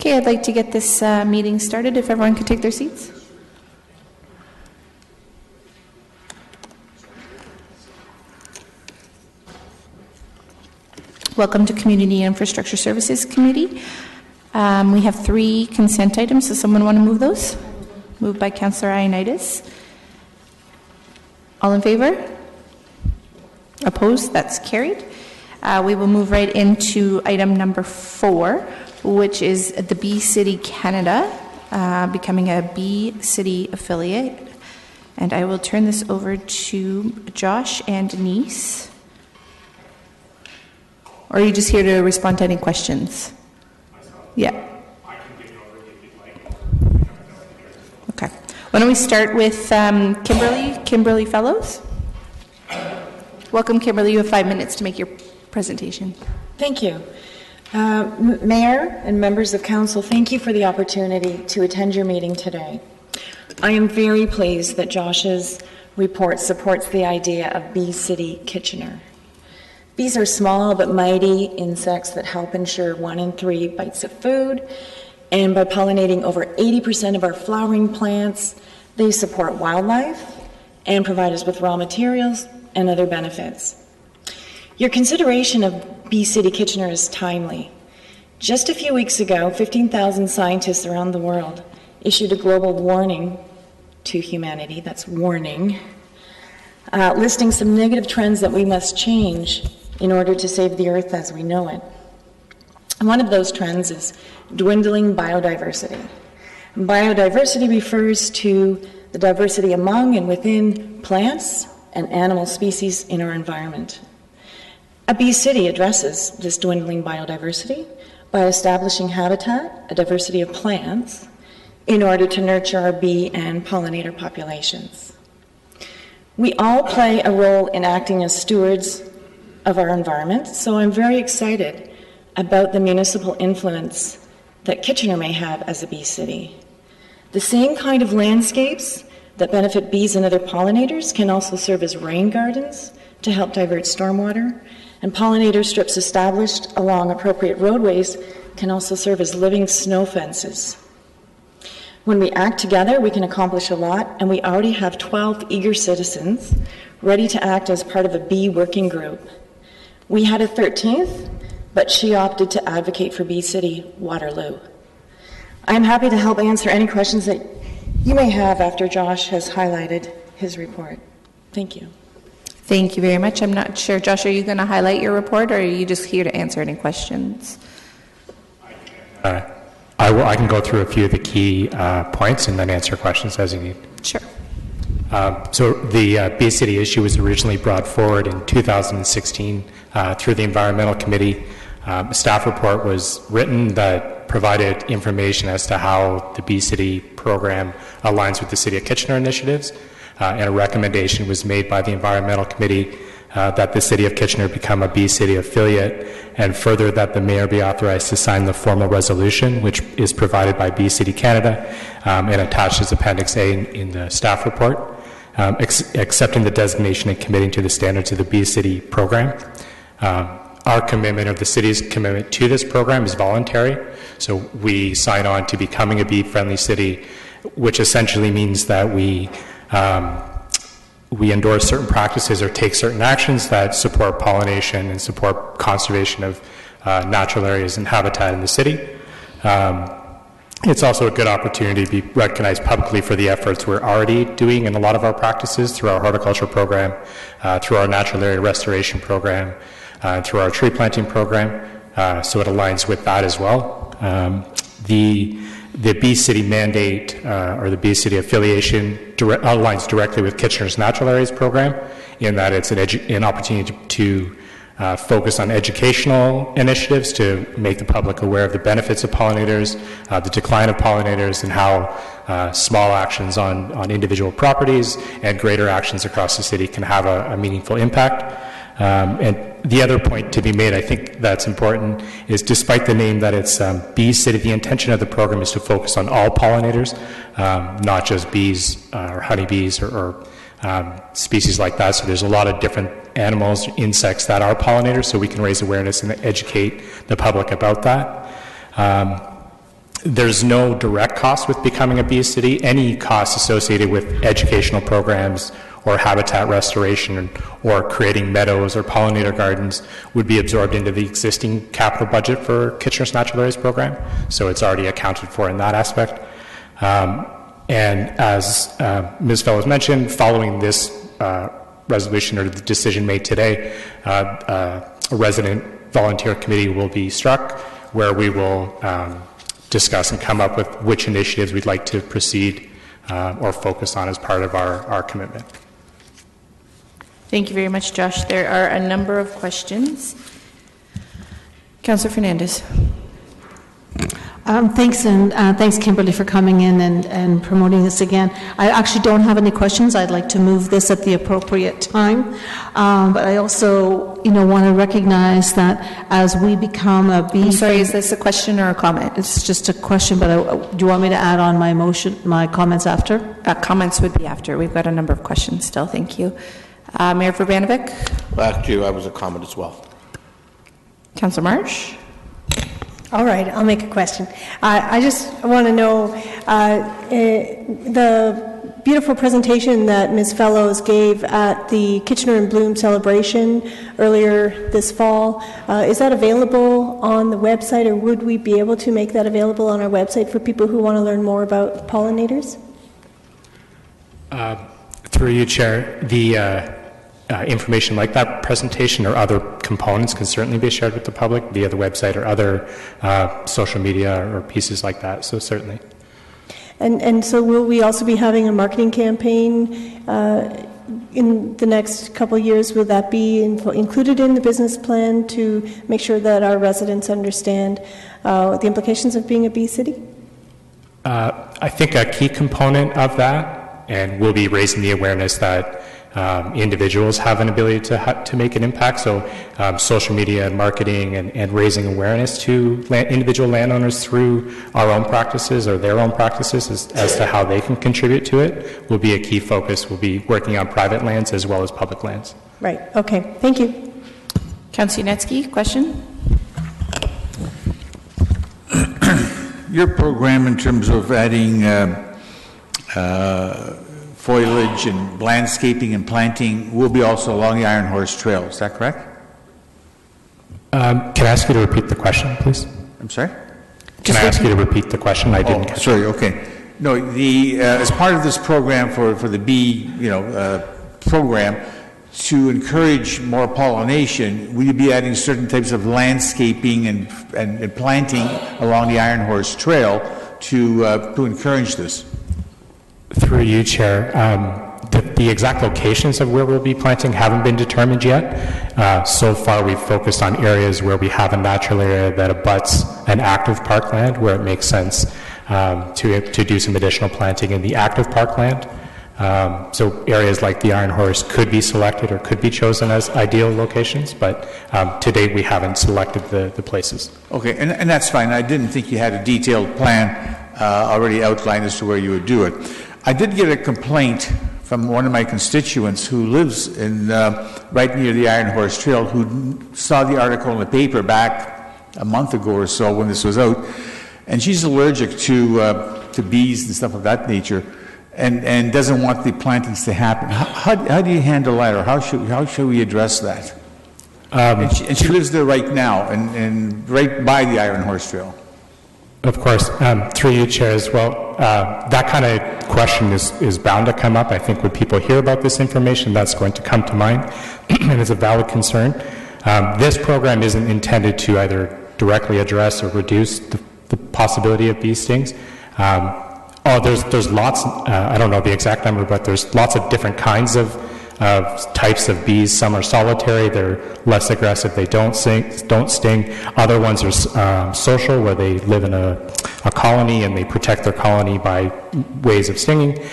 Okay, I'd like to get this meeting started. If everyone could take their seats. Welcome to Community Infrastructure Services Committee. We have 3 consent items. Does someone want to move those? Moved by Councillor Ioannidis. All in favor? Opposed? That's carried. We will move right into item number 4, which is the Bee City Canada becoming a Bee City affiliate. And I will turn this over to Josh and Denise. Or are you just here to respond to any questions? Yeah. I can give it over if you'd like. Okay. Why don't we start with Kimberly Fellows? Welcome, Kimberly. You have 5 minutes to make your presentation. Thank you. Mayor and members of council, thank you for the opportunity to attend your meeting today. I am very pleased that Josh's report supports the idea of Bee City Kitchener. Bees are small but mighty insects that help ensure 1 in 3 bites of food, and by pollinating over 80% of our flowering plants, they support wildlife and provide us with raw materials and other benefits. Your consideration of Bee City Kitchener is timely. Just a few weeks ago, 15,000 scientists around the world issued a global warning to humanity, that's warning, listing some negative trends that we must change in order to save the earth as we know it. And one of those trends is dwindling biodiversity. Biodiversity refers to the diversity among and within plants and animal species in our environment. A Bee City addresses this dwindling biodiversity by establishing habitat, a diversity of plants, in order to nurture our bee and pollinator populations. We all play a role in acting as stewards of our environment, so I'm very excited about the municipal influence that Kitchener may have as a bee city. The same kind of landscapes that benefit bees and other pollinators can also serve as rain gardens to help divert stormwater, and pollinator strips established along appropriate roadways can also serve as living snow fences. When we act together, we can accomplish a lot, and we already have 12 eager citizens ready to act as part of a bee working group. We had a 13th, but she opted to advocate for Bee City Waterloo. I'm happy to help answer any questions that you may have after Josh has highlighted his report. Thank you. Thank you very much. I'm not sure, Josh, are you going to highlight your report, or are you just here to answer any questions? I can go through a few of the key points and then answer questions as you need. Sure. So the Bee City issue was originally brought forward in 2016 through the Environmental Committee. A staff report was written that provided information as to how the Bee City program aligns with the City of Kitchener initiatives, and a recommendation was made by the Environmental Committee that the City of Kitchener become a Bee City affiliate, and further that the Mayor be authorized to sign the formal resolution, which is provided by Bee City Canada and attached as Appendix A in the staff report, accepting the designation and committing to the standards of the Bee City program. Our commitment, or the city's commitment to this program, is voluntary. So we sign on to becoming a bee-friendly city, which essentially means that we endorse certain practices or take certain actions that support pollination and support conservation of natural areas and habitat in the city. It's also a good opportunity to be recognized publicly for the efforts we're already doing in a lot of our practices through our horticulture program, through our natural area restoration program, through our tree planting program, so it aligns with that as well. The Bee City mandate, or the Bee City affiliation, aligns directly with Kitchener's Natural Areas program, in that it's an opportunity to focus on educational initiatives to make the public aware of the benefits of pollinators, the decline of pollinators, and how small actions on individual properties and greater actions across the city can have a meaningful impact. And the other point to be made, I think that's important, is despite the name that it's Bee City, the intention of the program is to focus on all pollinators, not just bees or honeybees or species like that. So there's a lot of different animals, insects that are pollinators, so we can raise awareness and educate the public about that. There's no direct cost with becoming a bee city. Any costs associated with educational programs or habitat restoration or creating meadows or pollinator gardens would be absorbed into the existing capital budget for Kitchener's Natural Areas program. So it's already accounted for in that aspect. And as Ms. Fellows mentioned, following this resolution or the decision made today, a resident volunteer committee will be struck where we will discuss and come up with which initiatives we'd like to proceed or focus on as part of our commitment. Thank you very much, Josh. There are a number of questions. Councillor Fernandez. Thanks, and thanks, Kimberly, for coming in and promoting this again. I actually don't have any questions. I'd like to move this at the appropriate time. But I also, want to recognize that as we become a bee... I'm sorry, is this a question or a comment? It's just a question, but do you want me to add on my comments after? Comments would be after. We've got a number of questions still. Thank you. Mayor Verbanovic? Well, actually, I was a comment as well. Councillor Marsh? All right, I'll make a question. I just want to know the beautiful presentation that Ms. Fellows gave at the Kitchener in Bloom celebration earlier this fall. Is that available on the website, or would we be able to make that available on our website for people who want to learn more about pollinators? Through you, Chair, the information like that presentation or other components can certainly be shared with the public via the website or other social media or pieces like that, so certainly. And so will we also be having a marketing campaign in the next couple of years? Will that be included in the business plan to make sure that our residents understand the implications of being a bee city? I think a key component of that, and we'll be raising the awareness that individuals have an ability to make an impact. So social media and marketing and raising awareness to individual landowners through our own practices or their own practices as to how they can contribute to it will be a key focus. We'll be working on private lands as well as public lands. Right. Okay. Thank you. Councillor Yanetsky, question? Your program in terms of adding foliage and landscaping and planting will be also along the Iron Horse Trail. Is that correct? Can I ask you to repeat the question, please? I'm sorry? Can I ask you to repeat the question? I didn't catch sorry, okay. No, as part of this program for the bee, program, to encourage more pollination, will you be adding certain types of landscaping and planting along the Iron Horse Trail to encourage this? Through you, Chair, the exact locations of where we'll be planting haven't been determined yet. So far, we've focused on areas where we have a natural area that abuts an active parkland, where it makes sense to do some additional planting in the active parkland. So areas like the Iron Horse could be selected or could be chosen as ideal locations, but to date, we haven't selected the places. Okay, and that's fine. I didn't think you had a detailed plan already outlined as to where you would do it. I did get a complaint from one of my constituents who lives in right near the Iron Horse Trail, who saw the article in the paper back a month ago or so when this was out, and she's allergic to bees and stuff of that nature, and doesn't want the plantings to happen. How do you handle that, or how should we address that? And she lives there right now, and right by the Iron Horse Trail. Of course, through you, Chair, as well. That kind of question is bound to come up. I think when people hear about this information, that's going to come to mind, and it's a valid concern. This program isn't intended to either directly address or reduce the possibility of bee stings. There's lots, I don't know the exact number, but there's lots of different kinds of types of bees. Some are solitary, they're less aggressive, they don't sting. Other ones are social, where they live in a colony and they protect their colony by ways of stinging.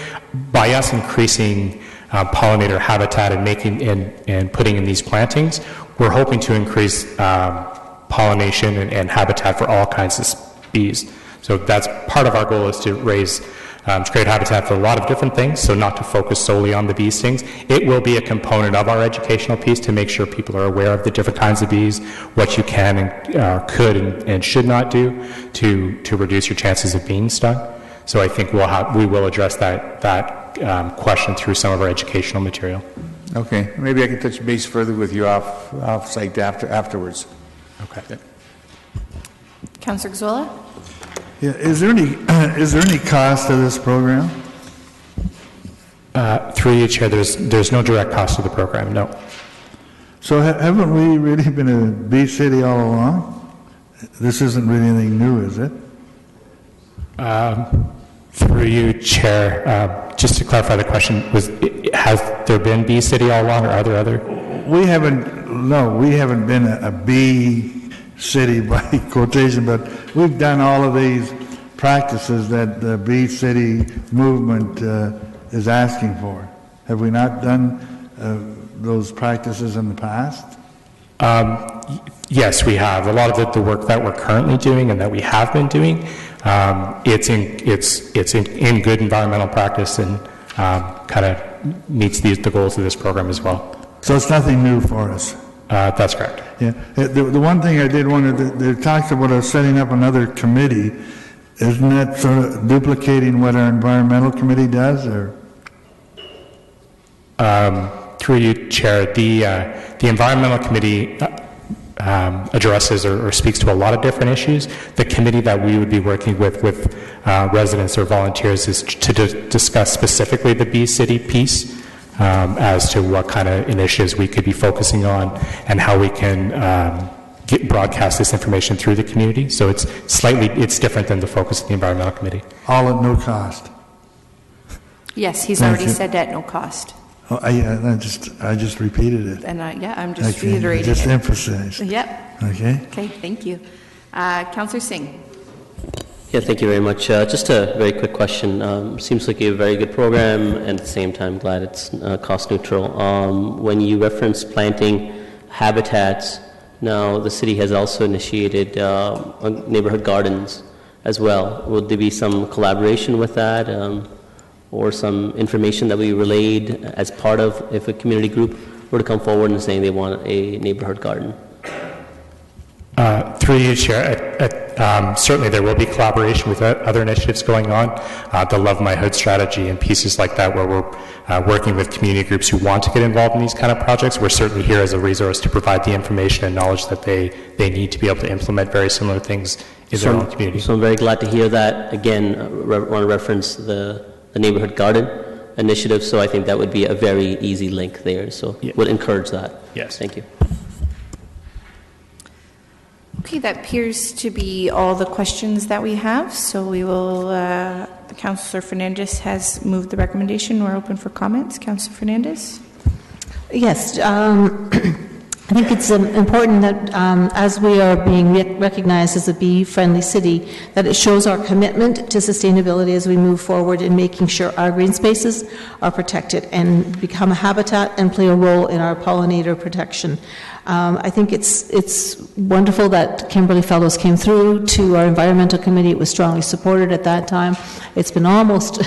By us increasing pollinator habitat and putting in these plantings, we're hoping to increase pollination and habitat for all kinds of bees. So that's part of our goal, is to raise It's great habitat for a lot of different things, so not to focus solely on the bee stings. It will be a component of our educational piece to make sure people are aware of the different kinds of bees, what you can and could and should not do to reduce your chances of being stung. So I think we will address that question through some of our educational material. Okay, maybe I can touch base further with you off-site afterwards. Okay. Councillor Gazzola? Yeah, is there any cost to this program? Through you, Chair, there's no direct cost to the program, no. So haven't we really been a bee city all along? This isn't really anything new, is it? Through you, Chair, just to clarify the question, has there been bee city all along, or are there other? We haven't been a bee city by quotation, but we've done all of these practices that the bee city movement is asking for. Have we not done those practices in the past? Yes, we have. A lot of the work that we're currently doing and that we have been doing, it's in good environmental practice and kind of meets the goals of this program as well. So it's nothing new for us. That's correct. Yeah. The one thing I did want to, they talked about us setting up another committee. Isn't that sort of duplicating what our environmental committee does, or? Through you, Chair, the environmental committee addresses or speaks to a lot of different issues. The committee that we would be working with residents or volunteers is to discuss specifically the Bee City piece. As to what kind of initiatives we could be focusing on and how we can broadcast this information through the community. So it's different than the focus of the Environmental Committee. All at no cost. Yes, he's already said at no cost. Oh, I just repeated it. And I'm just reiterating just it. emphasized. Yep. Okay. Okay, thank you. Councillor Singh. Yeah, thank you very much. Just a very quick question. Seems like a very good program, and at the same time, glad it's cost neutral. When you reference planting habitats, now the city has also initiated neighborhood gardens as well. Would there be some collaboration with that, or some information that we relayed as part of if a community group were to come forward and saying they want a neighborhood garden? Through you, Chair, certainly there will be collaboration with other initiatives going on. The Love My Hood strategy and pieces like that where we're working with community groups who want to get involved in these kind of projects. We're certainly here as a resource to provide the information and knowledge that they need to be able to implement very similar things in their own community. So I'm very glad to hear that. Again, I want to reference the neighborhood garden initiative, so I think that would be a very easy link there. So would encourage that. Yes. Thank you. Okay, that appears to be all the questions that we have. So we will, Councillor Fernandez has moved the recommendation. We're open for comments. Councillor Fernandez? Yes. I think it's important that as we are being recognized as a bee-friendly city, that it shows our commitment to sustainability as we move forward in making sure our green spaces are protected and become a habitat and play a role in our pollinator protection. I think it's wonderful that Kimberly Fellows came through to our environmental committee. It was strongly supported at that time. It's been almost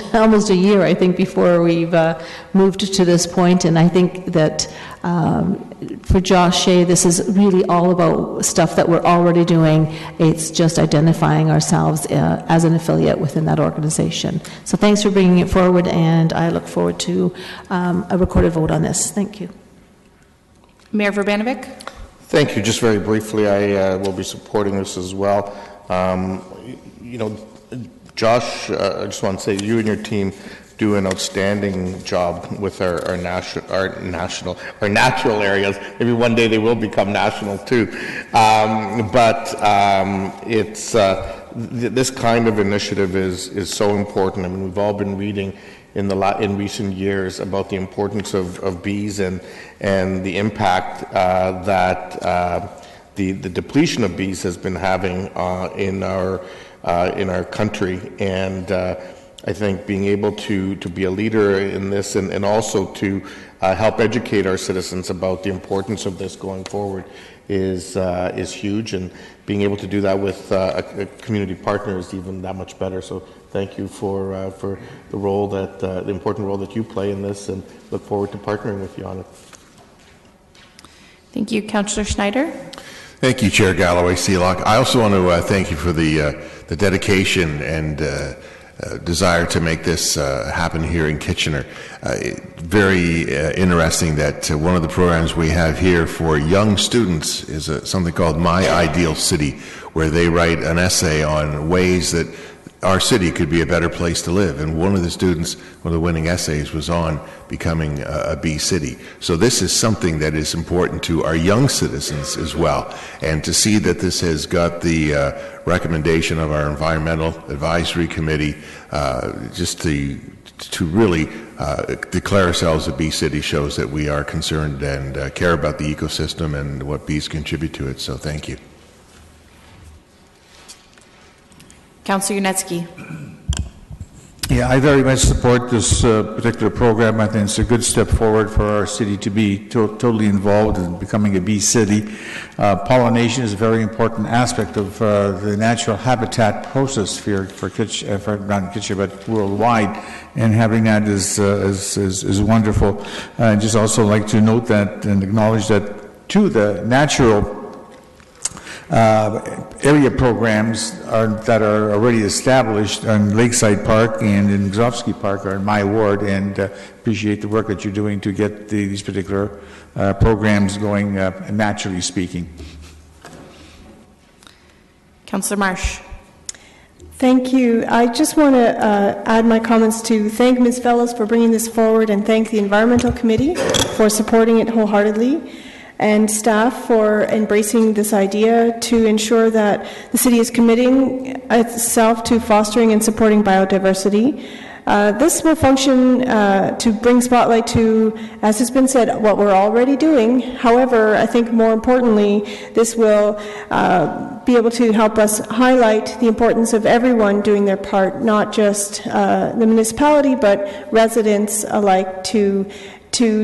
a year, I think, before we've moved to this point, and I think that for Josh Shea, this is really all about stuff that we're already doing. It's just identifying ourselves as an affiliate within that organization. So thanks for bringing it forward, and I look forward to a recorded vote on this. Thank you. Mayor Verbanovic? Thank you. Just very briefly, I will be supporting this as well. Josh, I just want to say you and your team do an outstanding job with our natural areas. Maybe one day they will become national too. It's this kind of initiative is so important. I mean, we've all been reading in recent years about the importance of bees and the impact that the depletion of bees has been having in our country, and I think being able to be a leader in this and also to help educate our citizens about the importance of this going forward is huge, and being able to do that with a community partner is even that much better. So thank you for the role that the important role that you play in this, and look forward to partnering with you on it. Thank you. Councillor Schneider. Thank you, Chair Galloway Seelock. I also want to thank you for the dedication and desire to make this happen here in Kitchener. Very interesting that one of the programs we have here for young students is something called My Ideal City, where they write an essay on ways that our city could be a better place to live. And one of the students, one of the winning essays was on becoming a bee city. So this is something that is important to our young citizens as well. And to see that this has got the recommendation of our Environmental Advisory Committee, just to really declare ourselves a bee city shows that we are concerned and care about the ecosystem and what bees contribute to it. So thank you. Councillor Yunetsky. Yeah, I very much support this particular program. I think it's a good step forward for our city to be totally involved in becoming a bee city. Pollination is a very important aspect of the natural habitat process for not Kitchener, but worldwide, and having that is wonderful. I'd just also like to note that and acknowledge that too, the natural area programs that are already established in Lakeside Park and in Gzowski Park are in my ward, and appreciate the work that you're doing to get these particular programs going, naturally speaking. Councillor Marsh. Thank you. I just want to add my comments to thank Ms. Fellows for bringing this forward, and thank the Environmental Committee for supporting it wholeheartedly, and staff for embracing this idea to ensure that the city is committing itself to fostering and supporting biodiversity. This will function to bring spotlight to, as has been said, what we're already doing. However, I think more importantly, this will be able to help us highlight the importance of everyone doing their part, not just the municipality, but residents alike, to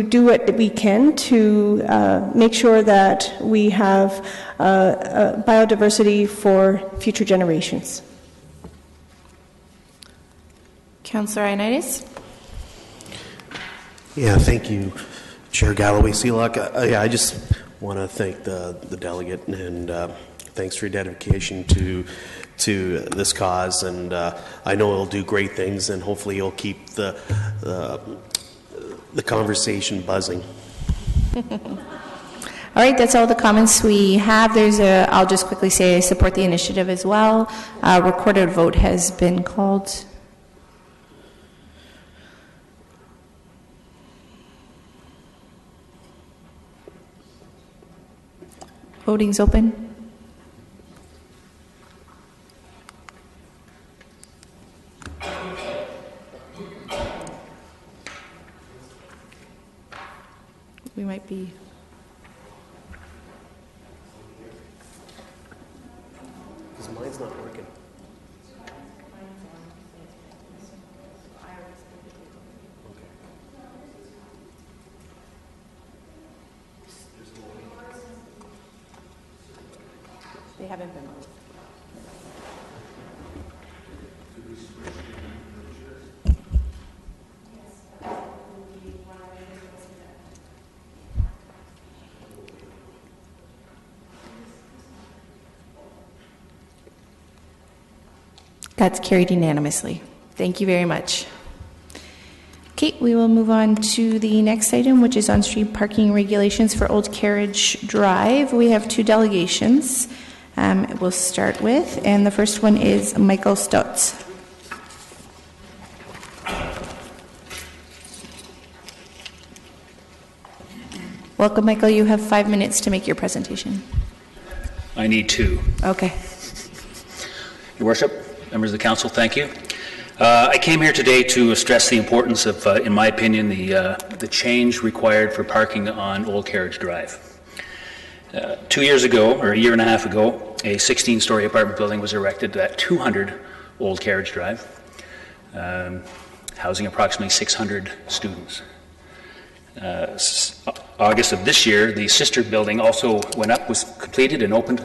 do what we can to make sure that we have biodiversity for future generations. Councillor Ioannidis. Yeah, thank you, Chair Galloway Seelock. I just want to thank the delegate, and thanks for your dedication to this cause, and I know it'll do great things, and hopefully you'll keep the conversation buzzing. All right, that's all the comments we have. I'll just quickly say I support the initiative as well. Recorded vote has been called. Voting's open. We might be. Because mine's not working. They haven't been moved. That's carried unanimously. Thank you very much. Okay, we will move on to the next item, which is on-street parking regulations for Old Carriage Drive. We have two delegations we'll start with, and the first one is Michael Stutz. Welcome, Michael. You have 5 minutes to make your presentation. I need 2. Okay. Your Worship, members of the Council, thank you. I came here today to stress the importance of, in my opinion, the change required for parking on Old Carriage Drive. 2 years ago, or a year and a half ago, a 16-story apartment building was erected at 200 Old Carriage Drive, housing approximately 600 students. August of this year, the sister building also went up, was completed and opened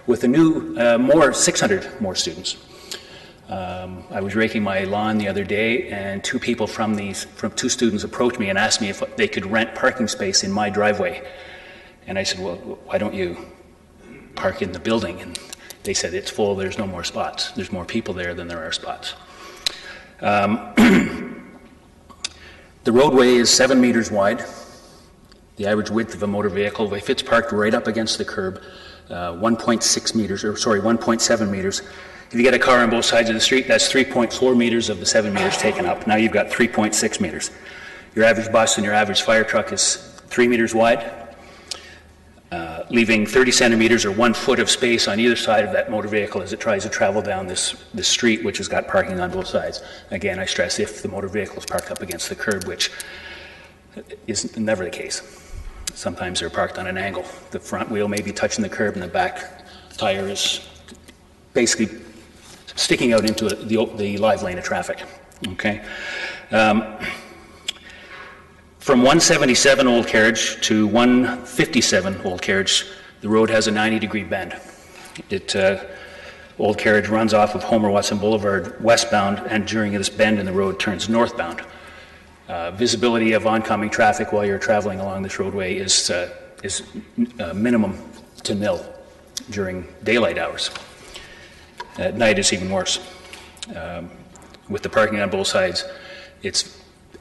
with a new 600 more students. I was raking my lawn the other day, and two people from two students approached me and asked me if they could rent parking space in my driveway. And I said, well, why don't you park in the building? And they said, it's full, there's no more spots. There's more people there than there are spots. The roadway is 7 meters wide. The average width of a motor vehicle, if it's parked right up against the curb, 1.7 meters. If you get a car on both sides of the street, that's 3.4 meters of the 7 meters taken up. Now you've got 3.6 meters. Your average bus and your average fire truck is 3 meters wide, leaving 30 centimeters or 1 foot of space on either side of that motor vehicle as it tries to travel down this street, which has got parking on both sides. Again, I stress if the motor vehicle is parked up against the curb, which is never the case. Sometimes they're parked on an angle. The front wheel may be touching the curb and the back tire is basically sticking out into the live lane of traffic. Okay. From 177 Old Carriage to 157 Old Carriage, the road has a 90-degree bend. Old Carriage runs off of Homer Watson Boulevard westbound, and during this bend in the road turns northbound. Visibility of oncoming traffic while you're traveling along this roadway is minimum to nil during daylight hours. At night, it's even worse. With the parking on both sides,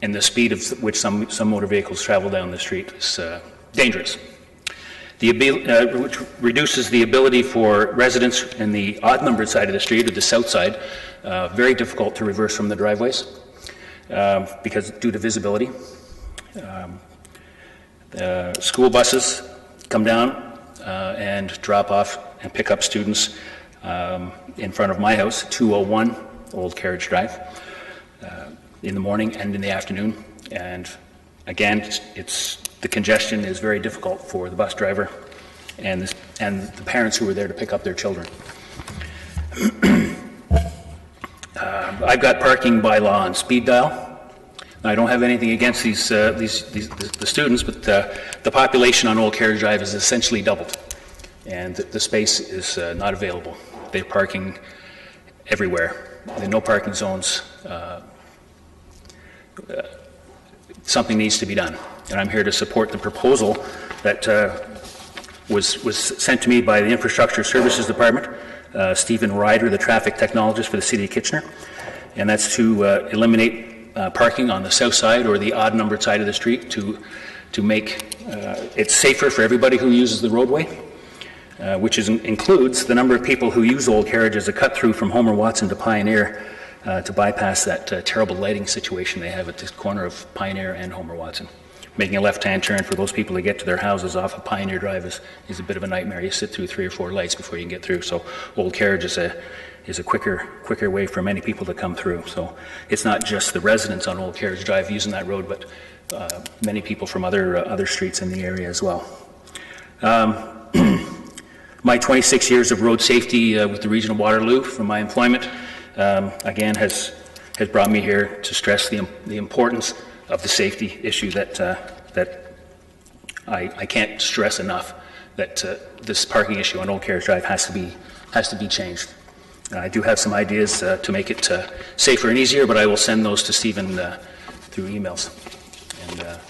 and the speed of which some motor vehicles travel down the street is dangerous. Which reduces the ability for residents in the odd-numbered side of the street, or the south side, very difficult to reverse from the driveways because due to visibility. School buses come down and drop off and pick up students in front of my house, 201 Old Carriage Drive, in the morning and in the afternoon. And again, the congestion is very difficult for the bus driver and the parents who are there to pick up their children. I've got parking by law on speed dial. I don't have anything against the students, but the population on Old Carriage Drive is essentially doubled, and the space is not available. They're parking everywhere. There are no parking zones. Something needs to be done, and I'm here to support the proposal that was sent to me by the Infrastructure Services Department, Stephen Ryder, the traffic technologist for the City of Kitchener, and that's to eliminate parking on the south side or the odd-numbered side of the street to make it safer for everybody who uses the roadway, which includes the number of people who use Old Carriage as a cut-through from Homer Watson to Pioneer to bypass that terrible lighting situation they have at this corner of Pioneer and Homer Watson. Making a left-hand turn for those people to get to their houses off of Pioneer Drive is a bit of a nightmare. You sit through 3 or 4 lights before you can get through. So Old Carriage is a quicker way for many people to come through. So it's not just the residents on Old Carriage Drive using that road, but many people from other streets in the area as well. My 26 years of road safety with the Region of Waterloo from my employment again has brought me here to stress the importance of the safety issue that I can't stress enough, that this parking issue on Old Carriage Drive has to be changed. I do have some ideas to make it safer and easier, but I will send those to Stephen through emails. And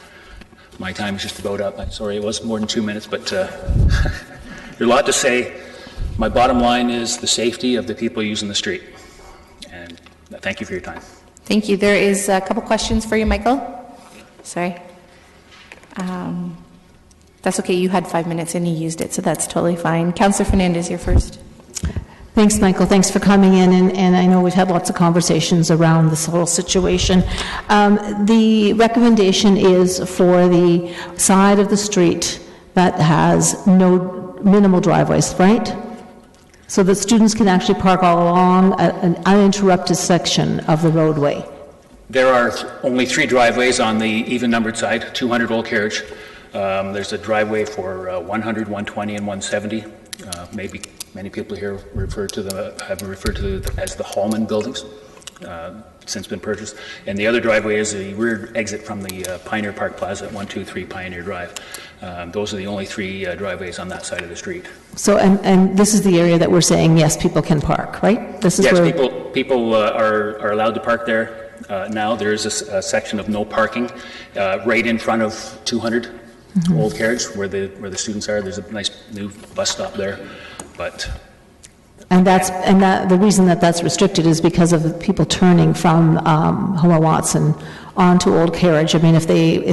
my time is just about up. I'm sorry it was more than 2 minutes, but there's a lot to say. My bottom line is the safety of the people using the street. And thank you for your time. Thank you. There is a couple questions for you, Michael. Sorry. That's okay. You had 5 minutes and you used it, so that's totally fine. Councillor Fernandez, you're first. Thanks, Michael. Thanks for coming in, and I know we've had lots of conversations around this whole situation. The recommendation is for the side of the street that has minimal driveways, right? So that students can actually park all along an uninterrupted section of the roadway. There are only 3 driveways on the even-numbered side, 200 Old Carriage. There's a driveway for 100, 120, and 170. Maybe many people here have referred to them as the Hallman buildings. since been purchased. And the other driveway is the rear exit from the Pioneer Park Plaza at 123 Pioneer Drive. Those are the only three driveways on that side of the street. So, and this is the area that we're saying, yes, people can park, right? This is Yes, where people are allowed to park there now. There is a section of no parking right in front of 200 Old Carriage, where the students are. There's a nice new bus stop there, but the reason that that's restricted is because of people turning from Homer Watson onto Old Carriage. I mean, if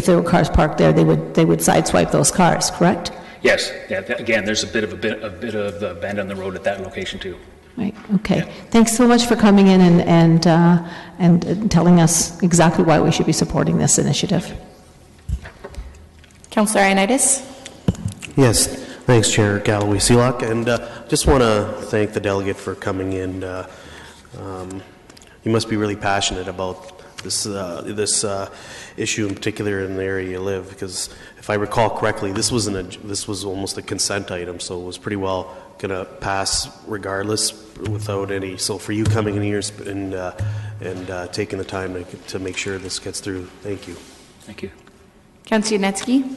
there were cars parked there, they would sideswipe those cars, correct? yes, yeah. Again, there's a bit of a bend on the road at that location too. Right. Okay. Yeah. Thanks so much for coming in and telling us exactly why we should be supporting this initiative. Councillor Ioannidis? Yes, thanks, Chair Galloway Seelock, and just want to thank the delegate for coming in. You must be really passionate about this issue in particular in the area you live, because if I recall correctly, this was almost a consent item, so it was pretty well going to pass regardless without any. So for you coming in here and taking the time to make sure this gets through, thank you. Thank you. Councillor Yanetsky?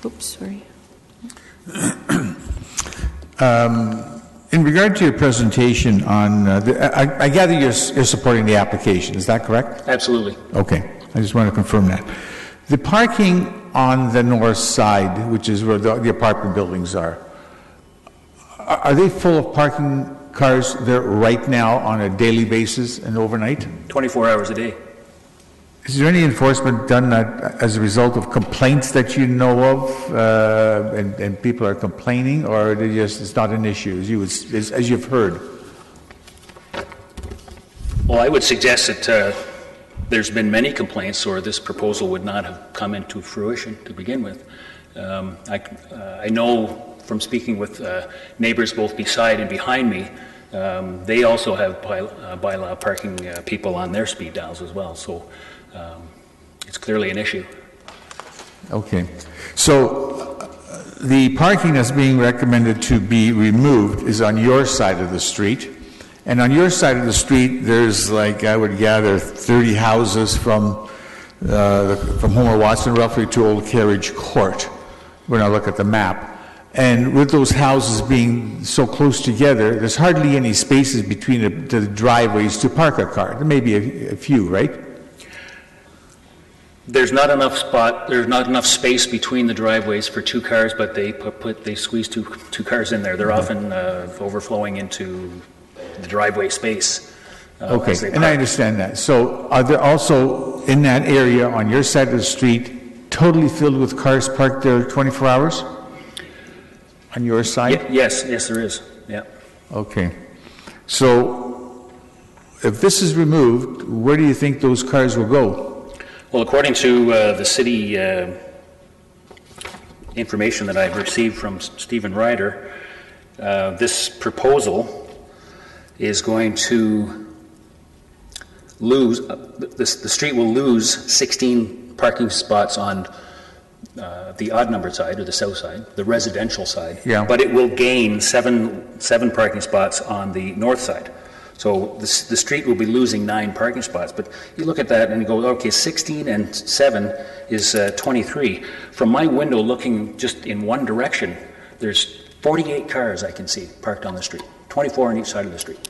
Oops, sorry. In regard to your presentation on, I gather you're supporting the application, is that correct? Absolutely. Okay, I just want to confirm that. The parking on the north side, which is where the apartment buildings are they full of parking cars there right now on a daily basis and overnight? 24 hours a day. Is there any enforcement done as a result of complaints that you know of, and people are complaining, or it's not an issue as you've heard? Well, I would suggest that there's been many complaints, or this proposal would not have come into fruition to begin with. I know from speaking with neighbors both beside and behind me, they also have bylaw parking people on their speed dials as well. So. It's clearly an issue. Okay. So the parking that's being recommended to be removed is on your side of the street. And on your side of the street, there's, like, I would gather 30 houses from Homer Watson roughly to Old Carriage Court when I look at the map. And with those houses being so close together, there's hardly any spaces between the driveways to park a car. There may be a few, right? There's not enough space between the driveways for two cars, but they squeeze two cars in there. They're often overflowing into the driveway space. Okay, and I understand that. So are there also in that area on your side of the street totally filled with cars parked there 24 hours? On your side? Yes, there is. Yeah. Okay. So if this is removed, where do you think those cars will go? Well, according to the city information that I've received from Stephen Ryder, this proposal is going to lose, the street will lose 16 parking spots on the odd-numbered side, or the south side, the residential side. Yeah. But it will gain seven parking spots on the north side. So the street will be losing 9 parking spots. But you look at that and you go, okay, 16 and 7 is 23. From my window looking just in one direction, there's 48 cars I can see parked on the street, 24 on each side of the street,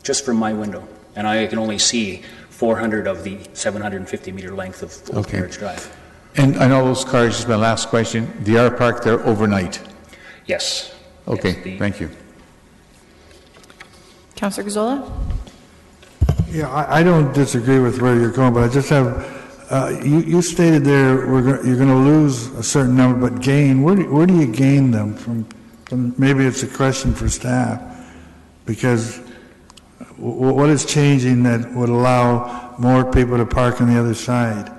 just from my window. And I can only see 400 of the 750-meter length of Old Carriage Drive. And I know those cars, just my last question, they are parked there overnight? Yes. Okay, yes, thank you. Councillor Gazzola? Yeah, I don't disagree with where you're going, but I just have, you stated there you're going to lose a certain number, but gain, where do you gain them from? Maybe it's a question for staff, because what is changing that would allow more people to park on the other side?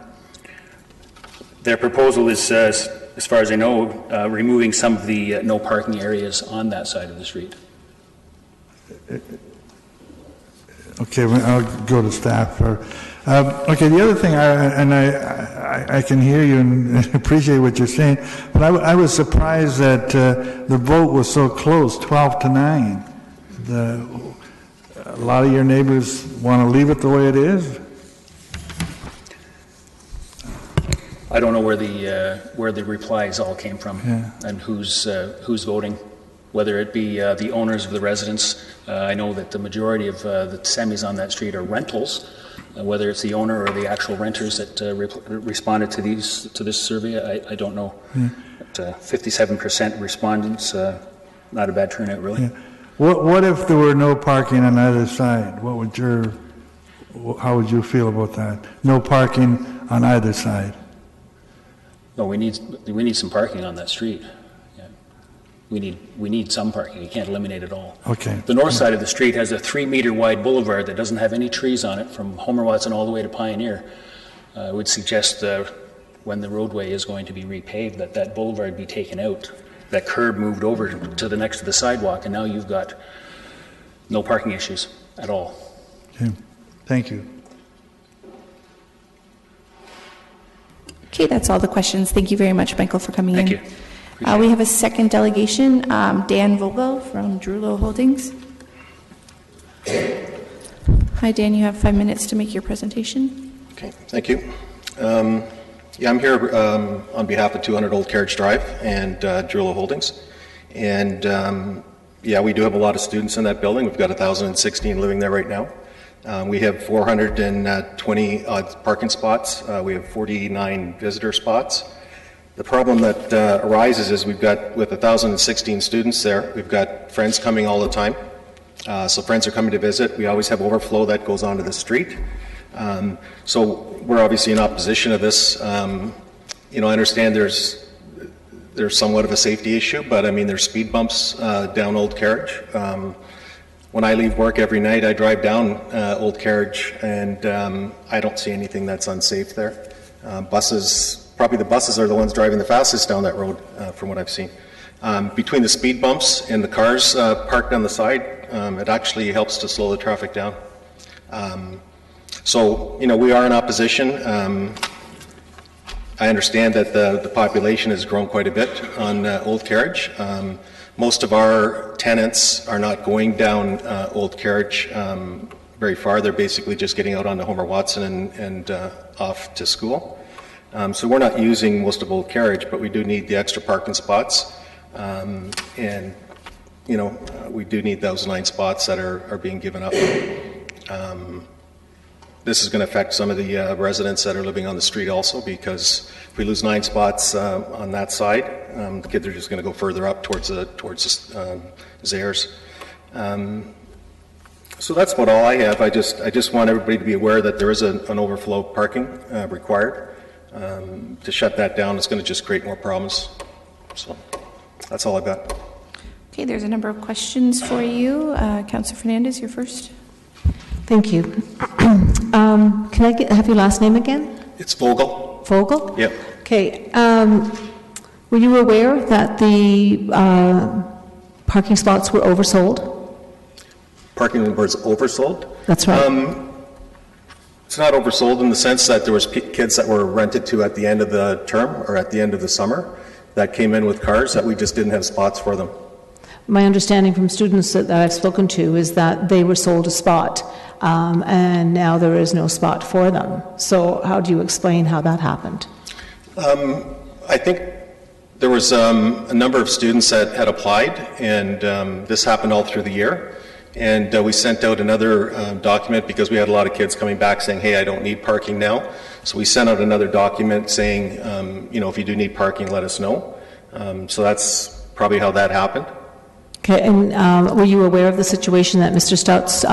Their proposal is, as far as I know, removing some of the no parking areas on that side of the street. Okay, well, I'll go to staff. Okay, the other thing, I can hear you and appreciate what you're saying, but I was surprised that the vote was so close, 12 to 9. a lot of your neighbors want to leave it the way it is? I don't know where the replies all came from and who's voting, whether it be the owners of the residents. I know that the majority of the semis on that street are rentals. Whether it's the owner or the actual renters that responded to this survey, I don't know. But, 57% respondents, not a bad turnout, really. What if there were no parking on either side? How would you feel about that? No parking on either side. No, we need some parking on that street. Yeah. We need some parking. You can't eliminate it all. Okay. The north side of the street has a 3-meter wide boulevard that doesn't have any trees on it from Homer Watson all the way to Pioneer. I would suggest when the roadway is going to be repaved that boulevard be taken out, that curb moved over to the next to the sidewalk, and now you've got no parking issues at all. Okay. Thank you. Okay, that's all the questions. Thank you very much, Michael, for coming in. Thank you. We have a second delegation, Dan Vogel from Drulo Holdings. Hi, Dan, you have 5 minutes to make your presentation. Okay, thank you. I'm here on behalf of 200 Old Carriage Drive and Drulo Holdings. And we do have a lot of students in that building. We've got 1,016 living there right now. We have 420 parking spots. We have 49 visitor spots. The problem that arises is with 1,016 students there, we've got friends coming all the time. So friends are coming to visit. We always have overflow that goes onto the street. So we're obviously in opposition to this. I understand there's somewhat of a safety issue, but I mean, there's speed bumps down Old Carriage. When I leave work every night, I drive down Old Carriage, and I don't see anything that's unsafe there. Probably the buses are the ones driving the fastest down that road, from what I've seen. Between the speed bumps and the cars parked on the side, it actually helps to slow the traffic down. We are in opposition. I understand that the population has grown quite a bit on Old Carriage. Most of our tenants are not going down Old Carriage very far. They're basically just getting out onto Homer Watson and off to school. So we're not using most of Old Carriage, but we do need the extra parking spots. We do need those 9 spots that are being given up. This is going to affect some of the residents that are living on the street also, because if we lose 9 spots on that side, the kids are just going to go further up towards Zayres. So that's about all I have. I just want everybody to be aware that there is an overflow parking required. To shut that down is going to just create more problems. So that's all I've got. Okay, there's a number of questions for you. Councillor Fernandez, you're first. Thank you. Can I have your last name again? It's Vogel. Vogel? Yep. Okay. Were you aware that the parking spots were oversold? Parking was oversold? That's right. It's not oversold in the sense that there was kids that were rented to at the end of the term or at the end of the summer that came in with cars that we just didn't have spots for them. My understanding from students that I've spoken to is that they were sold a spot, and now there is no spot for them. So how do you explain how that happened? I think there was a number of students that had applied, and this happened all through the year. And we sent out another document because we had a lot of kids coming back saying, hey, I don't need parking now. So we sent out another document saying, if you do need parking, let us know. So that's probably how that happened. Okay, and were you aware of the situation that Mr. Stouts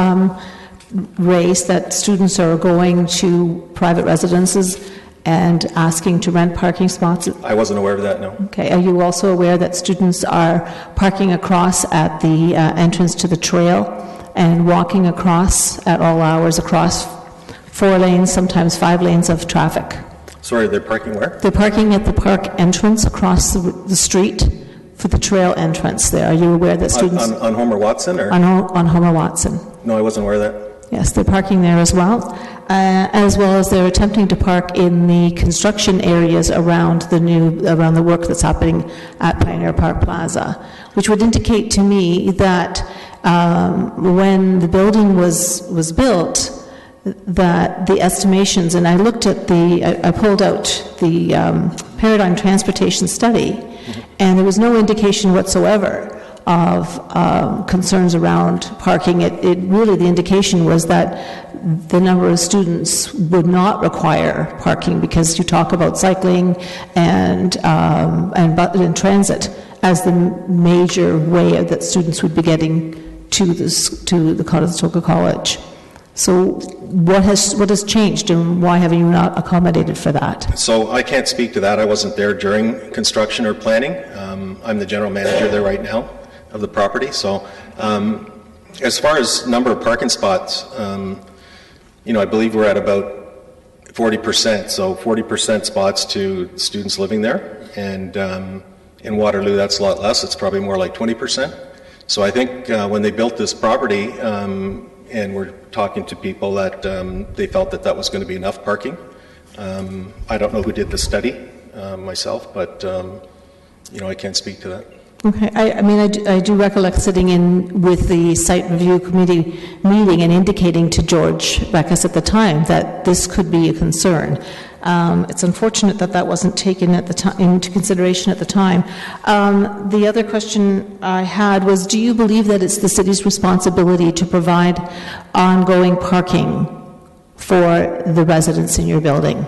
raised, that students are going to private residences and asking to rent parking spots? I wasn't aware of that, no. Okay, are you also aware that students are parking across at the entrance to the trail and walking across at all hours across 4 lanes, sometimes 5 lanes of traffic? Sorry, they're parking where? They're parking at the park entrance across the street for the trail entrance there. Are you aware that students... On Homer Watson? Or? On Homer Watson. No, I wasn't aware of that. Yes, they're parking there as well as they're attempting to park in the construction areas around the work that's happening at Pioneer Park Plaza, which would indicate to me that when the building was built, that the estimations, and I looked at I pulled out the Paradigm Transportation Study, and there was no indication whatsoever of concerns around parking. It really, the indication was that the number of students would not require parking, because you talk about cycling and transit as the major way that students would be getting to the Conestoga College. So what has changed, and why have you not accommodated for that? So I can't speak to that. I wasn't there during construction or planning. I'm the general manager there right now of the property. So as far as number of parking spots, I believe we're at about 40%. So 40% spots to students living there, and in Waterloo that's a lot less. It's probably more like 20%. So I think when they built this property, and we're talking to people, that they felt that was going to be enough parking. I don't know who did the study myself, but I can't speak to that. Okay, I do recollect sitting in with the site review committee meeting and indicating to George Beckus at the time that this could be a concern. It's unfortunate that wasn't taken into consideration at the time. The other question I had was, do you believe that it's the city's responsibility to provide ongoing parking for the residents in your building?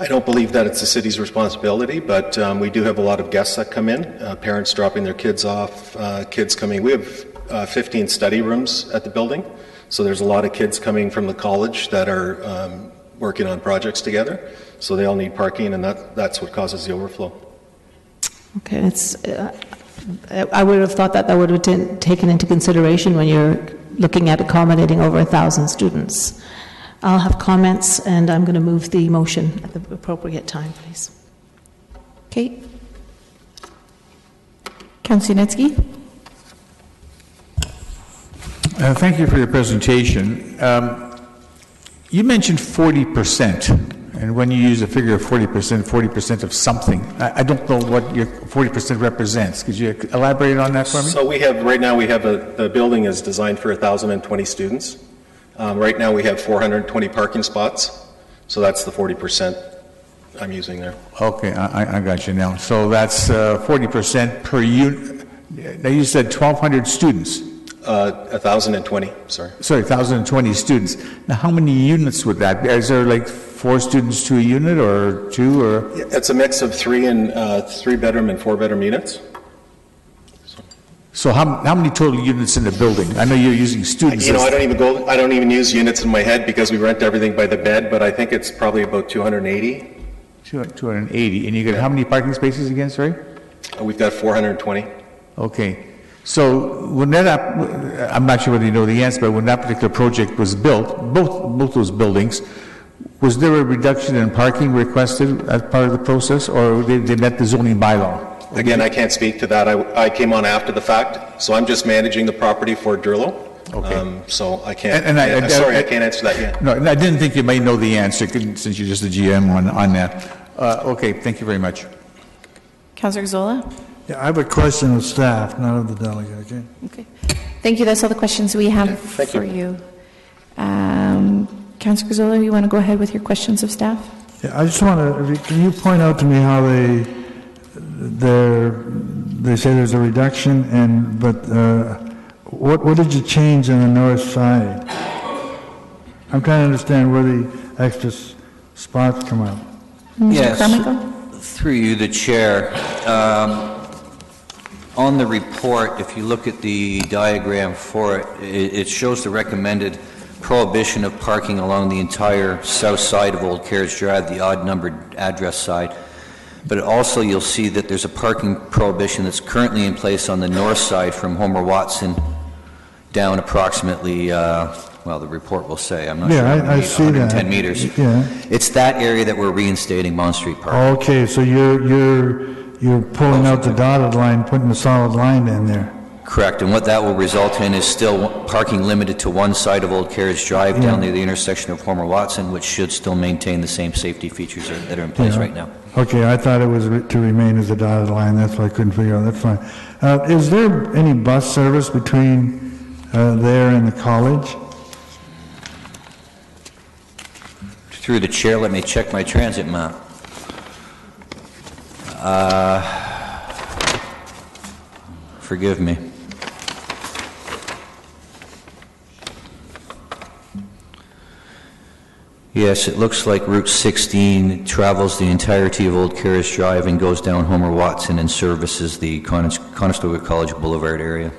I don't believe that it's the city's responsibility, but we do have a lot of guests that come in, parents dropping their kids off, kids coming. We have 15 study rooms at the building, so there's a lot of kids coming from the college that are working on projects together, so they all need parking, and that's what causes the overflow. Okay, I would have thought that would have been taken into consideration when you're looking at accommodating over 1,000 students. I'll have comments, and I'm going to move the motion at the appropriate time, please. Okay. Councillor Yunitsky. Thank you for your presentation. You mentioned 40%, and when you use a figure of 40% of something, I don't know what your 40% represents. Could you elaborate on that for me? So right now the building is designed for 1,020 students. Right now we have 420 parking spots, so that's the 40% I'm using there. Okay, I got you now. So that's 40% per unit. Now you said 1,200 students. 1,020, sorry. Sorry, 1,020 students. Now how many units would that be? Is there like 4 students to a unit, or 2, or? It's a mix of 3-bedroom and 4-bedroom units. So how many total units in the building? I know you're using students. I don't even use units in my head because we rent everything by the bed, but I think it's probably about 280. 280. And you got how many parking spaces again, sorry? We've got 420. Okay. So when I'm not sure whether you know the answer, but when that particular project was built, both those buildings, was there a reduction in parking requested as part of the process, or they met the zoning bylaw? Again, I can't speak to that. I came on after the fact, so I'm just managing the property for Durlo. Okay. So I can't. Sorry, I can't answer that yet. No, I didn't think you might know the answer since you're just the GM on that. Okay, thank you very much. Councillor Zola. Yeah, I have a question of staff, not of the delegate. Okay. Okay. Thank you. That's all the questions we have for you. Councillor Zola, you want to go ahead with your questions of staff? Yeah, I just want to. Can you point out to me how they say there's a reduction, but what did you change on the north side? I'm trying to understand where the extra spots come out. Yes, through you, the chair. On the report, if you look at the diagram for it, it shows the recommended prohibition of parking along the entire south side of Old Carriage Drive, the odd-numbered address side. But also you'll see that there's a parking prohibition that's currently in place on the north side from Homer Watson down approximately, well, the report will say, I'm not sure, I see 110 that. meters. Yeah. It's that area that we're reinstating Mount Street parking. Okay, so you're pulling out the dotted line, putting a solid line in there. Correct, and what that will result in is still parking limited to one side of Old Carriage Drive down near the intersection of Homer Watson, which should still maintain the same safety features that are in place right now. Okay, I thought it was to remain as a dotted line. That's why I couldn't figure out. That's fine. Is there any bus service between there in the college? Through the chair, let me check my transit map. Forgive me. Yes, it looks like Route 16 travels the entirety of Old Carriage Drive and goes down Homer Watson and services the Conestoga College Boulevard area.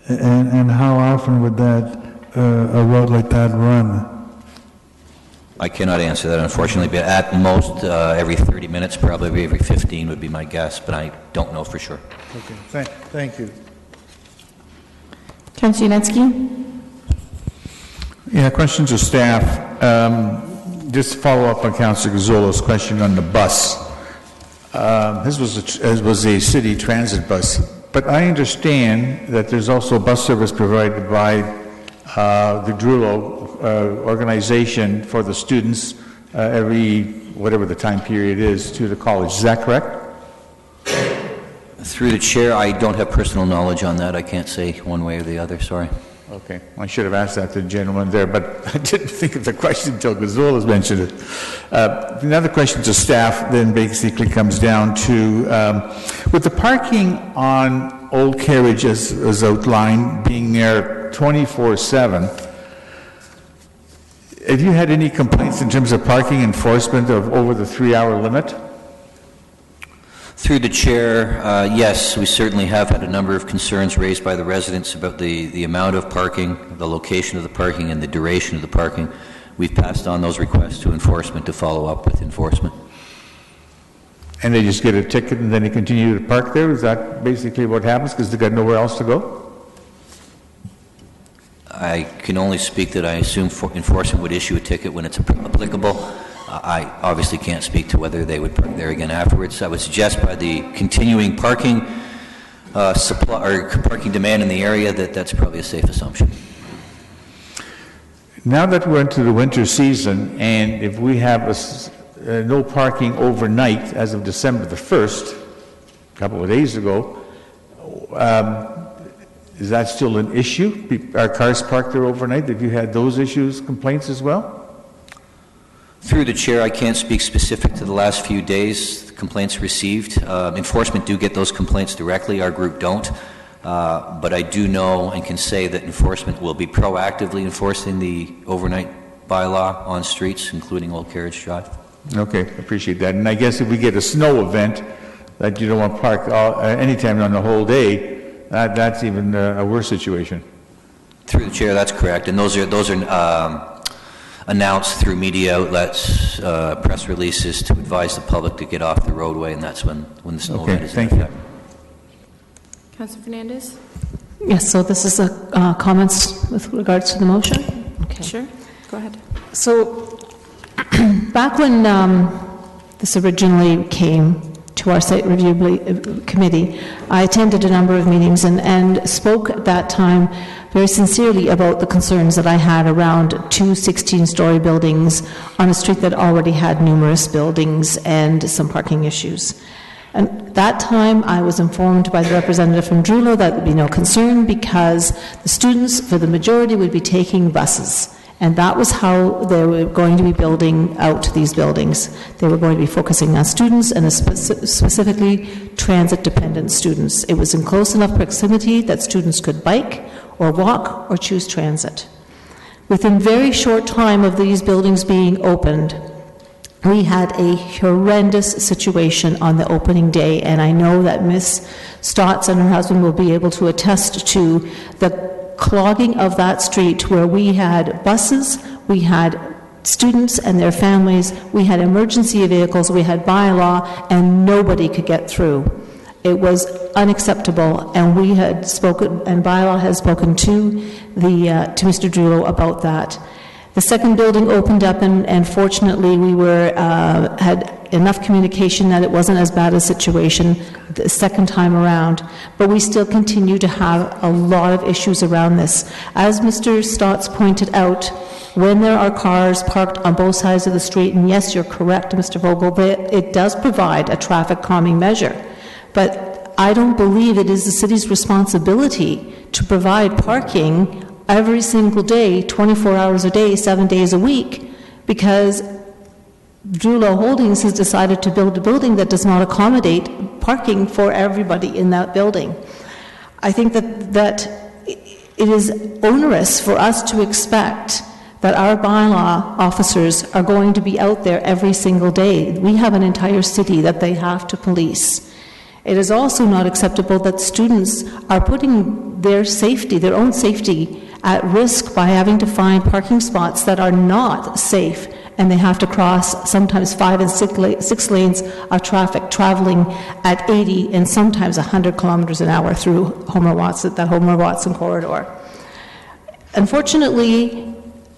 And how often would that, a road like that run? I cannot answer that, unfortunately, but at most every 30 minutes, probably every 15 would be my guess, but I don't know for sure. Okay, thank you. Councillor Yanetsky? Yeah, question to staff. Just to follow up on Councillor Gazzolo's question on the bus. This was a city transit bus, but I understand that there's also bus service provided by the Drullo organization for the students every, whatever the time period is, to the college. Is that correct? Through the chair, I don't have personal knowledge on that. I can't say one way or the other, sorry. Okay, I should have asked that to the gentleman there, but I didn't think of the question until Gazzolo's mentioned it. Another question to staff then basically comes down to, with the parking on Old Carriage as outlined, being there 24/7, have you had any complaints in terms of parking enforcement of over the 3-hour limit? Through the chair, yes, we certainly have had a number of concerns raised by the residents about the amount of parking, the location of the parking, and the duration of the parking. We've passed on those requests to enforcement to follow up with enforcement. And they just get a ticket and then they continue to park there? Is that basically what happens because they've got nowhere else to go? I can only speak that I assume enforcement would issue a ticket when it's applicable. I obviously can't speak to whether they would park there again afterwards. I would suggest by the continuing parking supply or parking demand in the area that that's probably a safe assumption. Now that we're into the winter season, and if we have no parking overnight as of December the 1st, a couple of days ago, is that still an issue? Are cars parked there overnight? Have you had those issues, complaints as well? Through the chair, I can't speak specific to the last few days, complaints received. Enforcement do get those complaints directly, our group don't. But I do know and can say that enforcement will be proactively enforcing the overnight bylaw on streets, including Old Carriage Drive. Okay, appreciate that. And I guess if we get a snow event that you don't want to park anytime on the whole day, that's even a worse situation. Through the chair, that's correct. And those are announced through media outlets, press releases to advise the public to get off the roadway, and that's when the snow event is in effect. Councillor Fernandez? Yes, so this is comments with regards to the motion? Okay. Sure, go ahead. So back when this originally came to our site review committee, I attended a number of meetings and spoke at that time very sincerely about the concerns that I had around two 16-story buildings on a street that already had numerous buildings and some parking issues. And at that time, I was informed by the representative from Drullo that there would be no concern because the students, for the majority, would be taking buses. And that was how they were going to be building out these buildings. They were going to be focusing on students and specifically transit-dependent students. It was in close enough proximity that students could bike or walk or choose transit. Within very short time of these buildings being opened, we had a horrendous situation on the opening day, and I know that Ms. Stotts and her husband will be able to attest to the clogging of that street where we had buses, we had students and their families, we had emergency vehicles, we had bylaw, and nobody could get through. It was unacceptable, and we had spoken, and bylaw has spoken to Mr. Drullo about that. The second building opened up, and fortunately we had enough communication that it wasn't as bad a situation the second time around, but we still continue to have a lot of issues around this. As Mr. Stotts pointed out, when there are cars parked on both sides of the street, and yes, you're correct, Mr. Vogel, it does provide a traffic calming measure, but I don't believe it is the city's responsibility to to provide parking every single day, 24 hours a day, 7 days a week, because Drulo Holdings has decided to build a building that does not accommodate parking for everybody in that building. I think that it is onerous for us to expect that our bylaw officers are going to be out there every single day. We have an entire city that they have to police. It is also not acceptable that students are putting their safety, their own safety, at risk by having to find parking spots that are not safe, and they have to cross sometimes 5 and 6 lanes of traffic traveling at 80 and sometimes 100 kilometers an hour through that Homer-Watson corridor. Unfortunately,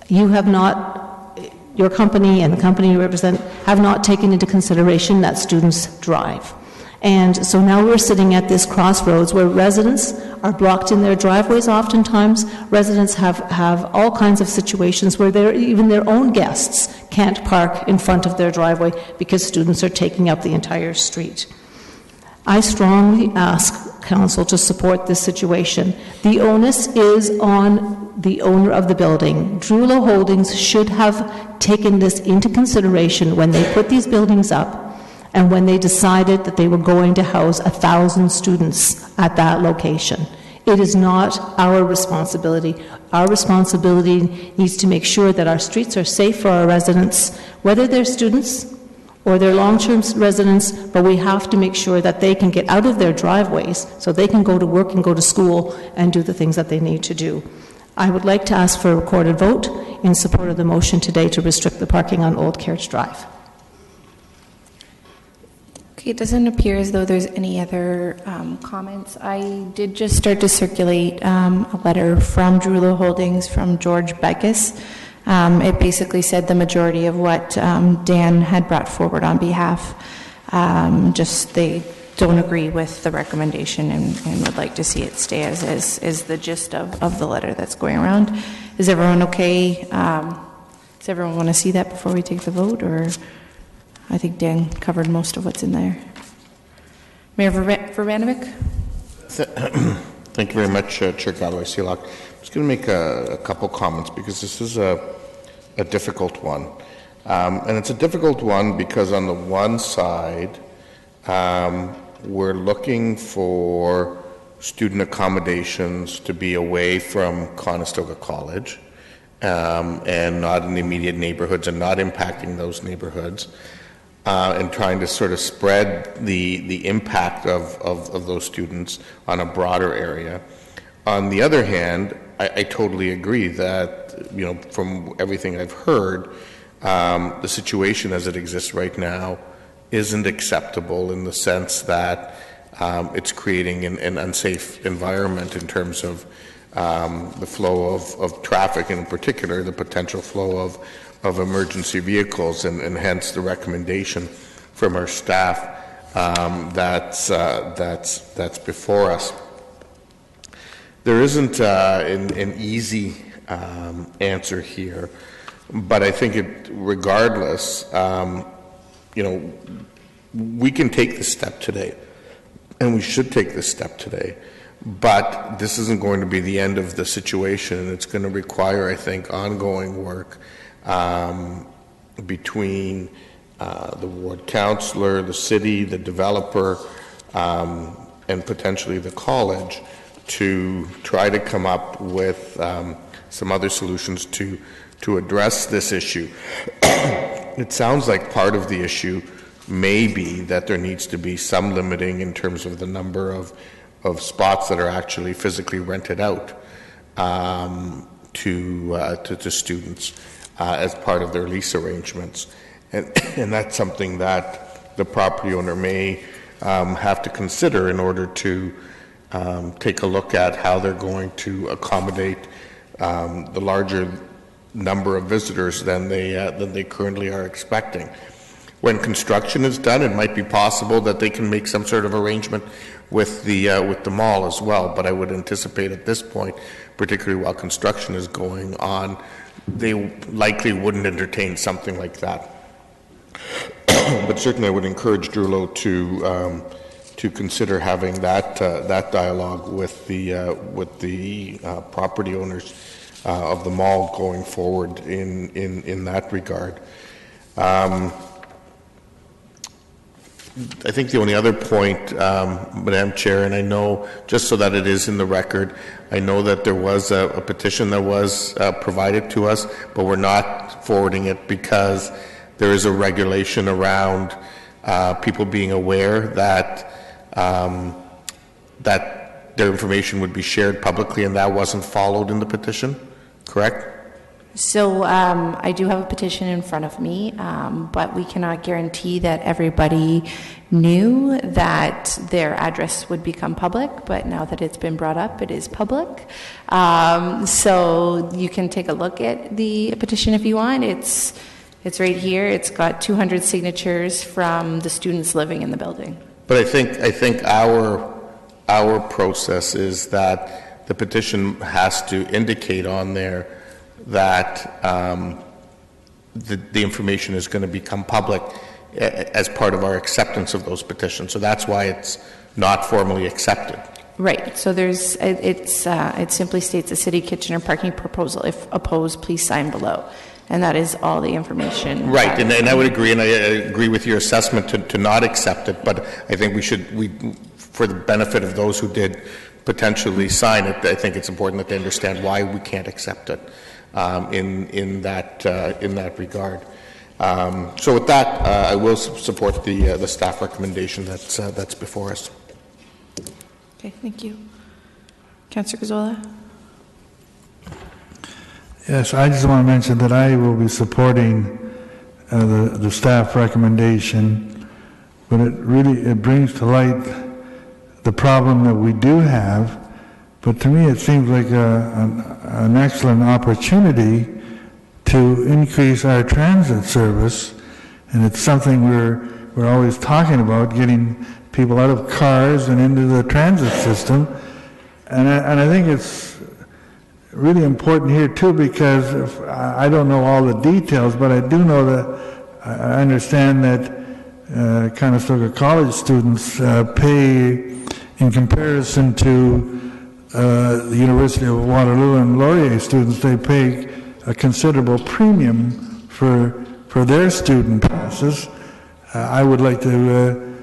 you have not, your company and the company you represent have not taken into consideration that students drive. And so now we're sitting at this crossroads where residents are blocked in their driveways oftentimes. Residents have all kinds of situations where even their own guests can't park in front of their driveway because students are taking up the entire street. I strongly ask Council to support this situation. The onus is on the owner of the building. Drulo Holdings should have taken this into consideration when they put these buildings up and when they decided that they were going to house 1,000 students at that location. It is not our responsibility. Our responsibility needs to make sure that our streets are safe for our residents, whether they're students or they're long-term residents, but we have to make sure that they can get out of their driveways so they can go to work and go to school and do the things that they need to do. I would like to ask for a recorded vote in support of the motion today to restrict the parking on Old Carriage Drive. Okay, it doesn't appear as though there's any other comments. I did just start to circulate a letter from Drulo Holdings from George Beckus. It basically said the majority of what Dan had brought forward on behalf. Just they don't agree with the recommendation and would like to see it stay as is the gist of the letter that's going around. Is everyone okay? Does everyone want to see that before we take the vote, or? I think Dan covered most of what's in there. Mayor Vervanovic? Thank you very much, Chair Galloway-Seelock. I'm just going to make a couple comments because this is a difficult one. And it's a difficult one because on the one side, we're looking for student accommodations to be away from Conestoga College and not in the immediate neighborhoods and not impacting those neighborhoods. And trying to sort of spread the impact of those students on a broader area. On the other hand, I totally agree that, you know, from everything I've heard, the situation as it exists right now isn't acceptable in the sense that it's creating an unsafe environment in terms of the flow of traffic, and in particular the potential flow of emergency vehicles, and hence the recommendation from our staff that's before us. There isn't an easy answer here, but I think regardless, you know, we can take this step today, and we should take this step today. But this isn't going to be the end of the situation, and it's going to require, I think, ongoing work between the ward councillor, the city, the developer, and potentially the college to try to come up with some other solutions to address this issue. It sounds like part of the issue may be that there needs to be some limiting in terms of the number of spots that are actually physically rented out to students as part of their lease arrangements. And that's something that the property owner may have to consider in order to take a look at how they're going to accommodate the larger number of visitors than they currently are expecting. When construction is done, it might be possible that they can make some sort of arrangement with the mall as well, but I would anticipate at this point, particularly while construction is going on, they likely wouldn't entertain something like that. But certainly I would encourage Drulo to consider having that dialogue with the property owners of the mall going forward in that regard. I think the only other point, Madam Chair, and I know, just so that it is in the record, I know that there was a petition that was provided to us, but we're not forwarding it because there is a regulation around people being aware that that their information would be shared publicly, and that wasn't followed in the petition, correct? So I do have a petition in front of me, but we cannot guarantee that everybody knew that their address would become public, but now that it's been brought up, it is public. So you can take a look at the petition if you want. It's right here. It's got 200 signatures from the students living in the building. But I think our process is that the petition has to indicate on there that the information is going to become public as part of our acceptance of those petitions. So that's why it's not formally accepted. Right. So there's it simply states a city Kitchener parking proposal. If opposed, please sign below. And that is all the information. Right, and I would agree, and I agree with your assessment to not accept it, but I think we for the benefit of those who did potentially sign it, I think it's important that they understand why we can't accept it in that regard. So with that, I will support the staff recommendation that's before us. Okay, thank you. Councillor Gazzola. Yes, I just want to mention that I will be supporting the staff recommendation, but it brings to light the problem that we do have. But to me, it seems like an excellent opportunity to increase our transit service, and it's something we're always talking about, getting people out of cars and into the transit system, and I think it's really important here too, because I don't know all the details, but I do know that I understand that Conestoga College students pay, in comparison to the University of Waterloo and Laurier students, they pay a considerable premium for their student passes. I would like to,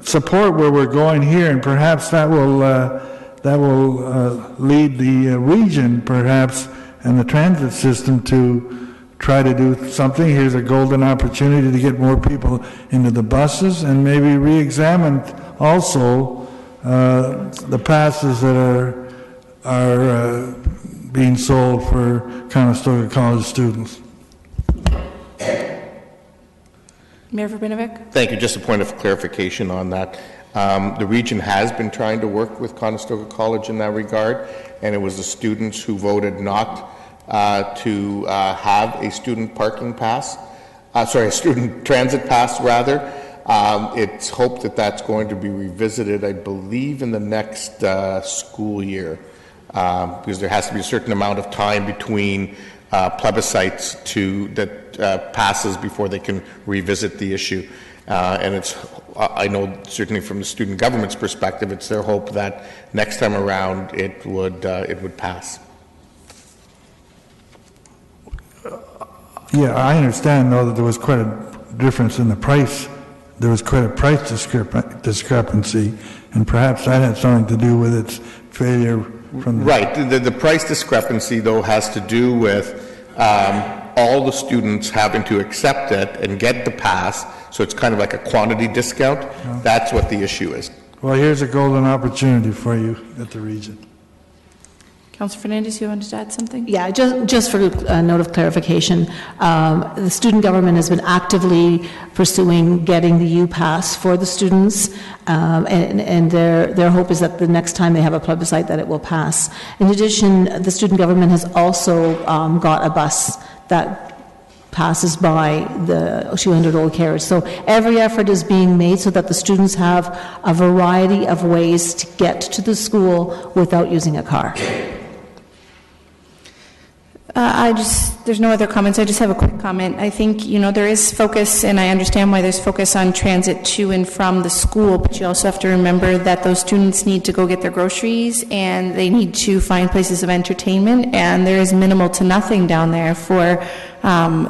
support where we're going here, and perhaps that will lead the region, perhaps, and the transit system to try to do something. Here's a golden opportunity to get more people into the buses, and maybe re-examine also the passes that are being sold for Conestoga College students. Mayor Verbinovic. Thank you. Just a point of clarification on that. The region has been trying to work with Conestoga College in that regard, and it was the students who voted not to have a student parking pass, a student transit pass rather. It's hoped that that's going to be revisited, I believe, in the next school year, because there has to be a certain amount of time between plebiscites that passes before they can revisit the issue. And it's, I know certainly from the student government's perspective, it's their hope that next time around it would pass. Yeah, I understand though that there was quite a difference in the price. There was quite a price discrepancy, and perhaps that had something to do with its failure from the... Right. The price discrepancy, though, has to do with all the students having to accept it and get the pass, so it's kind of like a quantity discount. Oh. That's what the issue is. Well, here's a golden opportunity for you at the region. Councillor Fernandez, you wanted to add something? Yeah, just for a note of clarification, the student government has been actively pursuing getting the U-Pass for the students, and their hope is that the next time they have a plebiscite that it will pass. In addition, the student government has also got a bus that passes by the 200 Old Carriage. So every effort is being made so that the students have a variety of ways to get to the school without using a car. There's no other comments. I just have a quick comment. I think, there is focus, and I understand why there's focus on transit to and from the school, but you also have to remember that those students need to go get their groceries and they need to find places of entertainment, and there is minimal to nothing down there for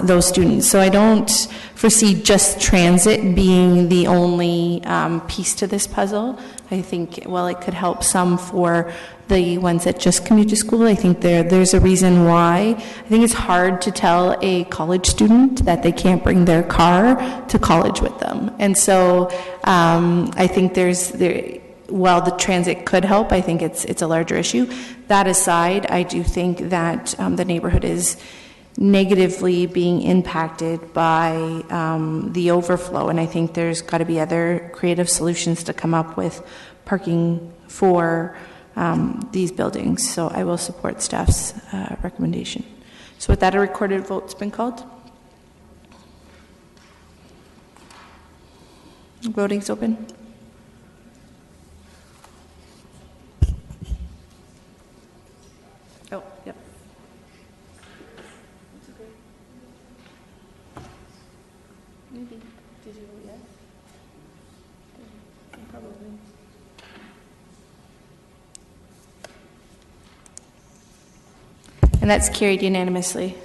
those students. So I don't foresee just transit being the only piece to this puzzle. I think, while it could help some for the ones that just commute to school, I think there's a reason why. I think it's hard to tell a college student that they can't bring their car to college with them. And so I think while the transit could help, I think it's a larger issue. That aside, I do think that the neighborhood is negatively being impacted by the overflow, and I think there's got to be other creative solutions to come up with parking for these buildings. So I will support staff's recommendation. So with that, a recorded vote's been called. Voting's open. Oh, yep. Maybe. Did you vote yes? Probably. And that's carried unanimously.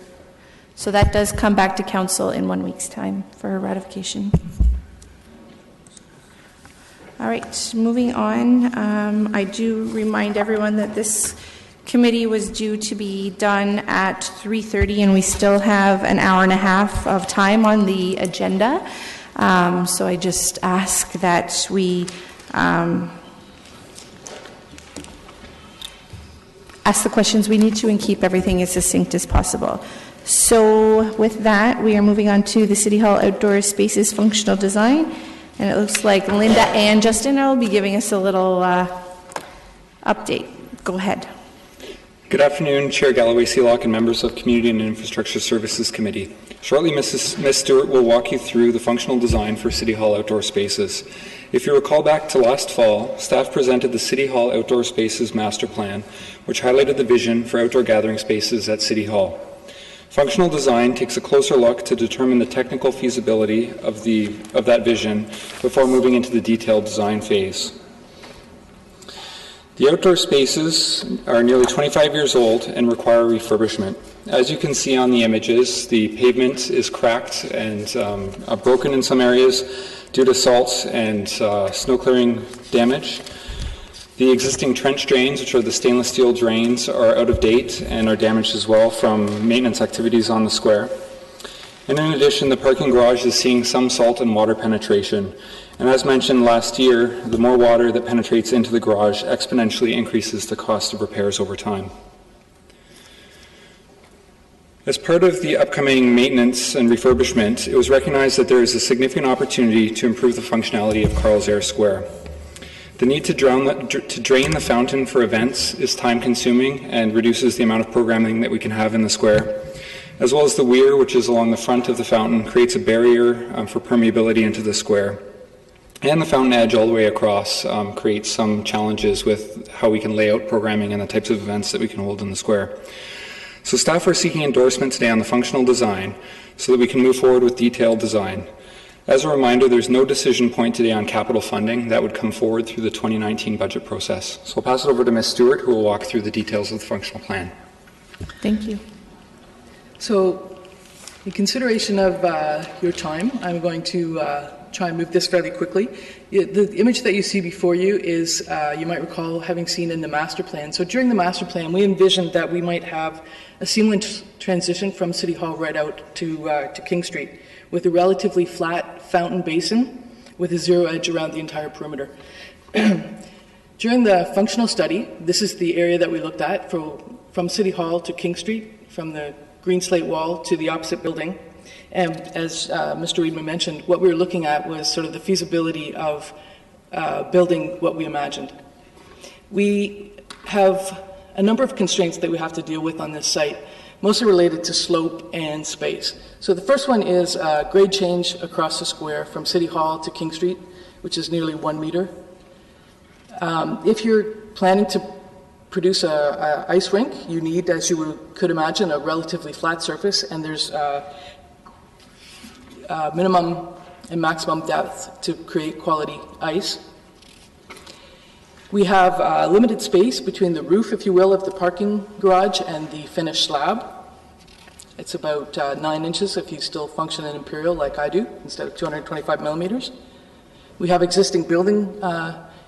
So that does come back to council in 1 week's time for ratification. All right, moving on. I do remind everyone that this committee was due to be done at 3:30, and we still have an hour and a half of time on the agenda. So I just ask that we ask the questions we need to and keep everything as succinct as possible. So with that, we are moving on to the City Hall Outdoor Spaces Functional Design. And it looks like Linda and Justin will be giving us a little update. Go ahead. Good afternoon, Chair Galloway Seelock and members of Community and Infrastructure Services Committee. Shortly, Ms. Stewart will walk you through the functional design for City Hall Outdoor Spaces. If you recall back to last fall, staff presented the City Hall Outdoor Spaces Master Plan, which highlighted the vision for outdoor gathering spaces at City Hall. Functional design takes a closer look to determine the technical feasibility of that vision before moving into the detailed design phase. The outdoor spaces are nearly 25 years old and require refurbishment. As you can see on the images, the pavement is cracked and broken in some areas due to salt and snow clearing damage. The existing trench drains, which are the stainless steel drains, are out of date and are damaged as well from maintenance activities on the square. And in addition, the parking garage is seeing some salt and water penetration. And as mentioned last year, the more water that penetrates into the garage exponentially increases the cost of repairs over time. As part of the upcoming maintenance and refurbishment, it was recognized that there is a significant opportunity to improve the functionality of Carl's Air Square. The need to drain the fountain for events is time-consuming and reduces the amount of programming that we can have in the square, as well as the weir, which is along the front of the fountain, creates a barrier for permeability into the square. And the fountain edge all the way across creates some challenges with how we can lay out programming and the types of events that we can hold in the square. So staff are seeking endorsement today on the functional design so that we can move forward with detailed design. As a reminder, there's no decision point today on capital funding. That would come forward through the 2019 budget process. So I'll pass it over to Ms. Stewart, who will walk through the details of the functional plan. Thank you. So, in consideration of your time, I'm going to try and move this fairly quickly. The image that you see before you is, you might recall, having seen in the master plan. So during the master plan, we envisioned that we might have a seamless transition from City Hall right out to King Street, with a relatively flat fountain basin with a zero edge around the entire perimeter. During the functional study, this is the area that we looked at from City Hall to King Street, from the green slate wall to the opposite building. And as Mr. Reedman mentioned, what we were looking at was sort of the feasibility of building what we imagined. We have a number of constraints that we have to deal with on this site, mostly related to slope and space. So the first one is grade change across the square from City Hall to King Street, which is nearly 1 meter. If you're planning to produce a ice rink, you need, as you could imagine, a relatively flat surface, and there's minimum and maximum depth to create quality ice. We have limited space between the roof, if you will, of the parking garage and the finished slab. It's about 9 inches if you still function in imperial like I do, instead of 225 millimeters. We have existing building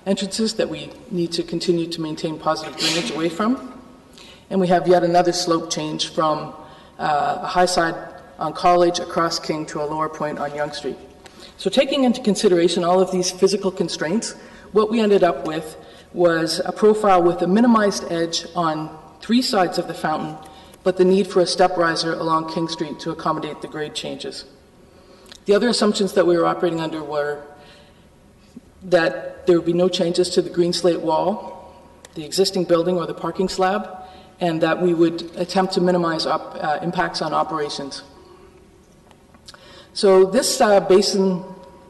entrances that we need to continue to maintain positive drainage away from. And we have yet another slope change from a high side on College across King to a lower point on Yonge Street. So taking into consideration all of these physical constraints, what we ended up with was a profile with a minimized edge on 3 sides of the fountain, but the need for a step riser along King Street to accommodate the grade changes. The other assumptions that we were operating under were that there would be no changes to the green slate wall, the existing building or the parking slab, and that we would attempt to minimize impacts on operations. So this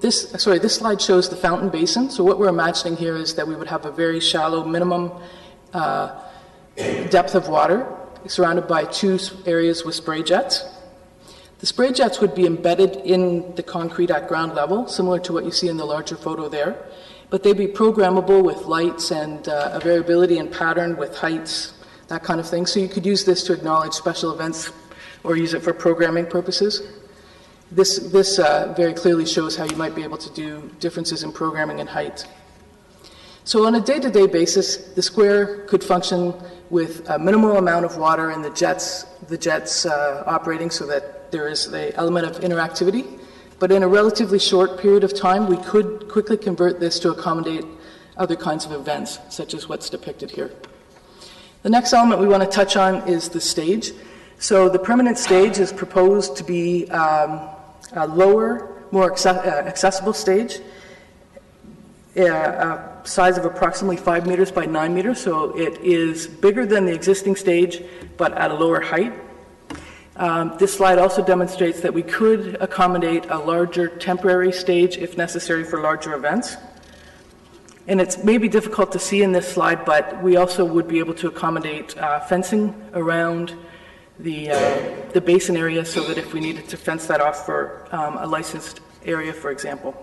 this slide shows the fountain basin. So what we're imagining here is that we would have a very shallow minimum depth of water surrounded by 2 areas with spray jets. The spray jets would be embedded in the concrete at ground level, similar to what you see in the larger photo there, but they'd be programmable with lights and a variability in pattern with heights, that kind of thing. So you could use this to acknowledge special events or use it for programming purposes. This very clearly shows how you might be able to do differences in programming and height. So on a day-to-day basis, the square could function with a minimal amount of water and the jets operating so that there is an element of interactivity. But in a relatively short period of time, we could quickly convert this to accommodate other kinds of events, such as what's depicted here. The next element we want to touch on is the stage. So the permanent stage is proposed to be a lower, more accessible stage, a size of approximately 5 meters by 9 meters, so it is bigger than the existing stage, but at a lower height. This slide also demonstrates that we could accommodate a larger temporary stage if necessary for larger events. And it's maybe difficult to see in this slide, but we also would be able to accommodate fencing around the basin area so that if we needed to fence that off for a licensed area, for example.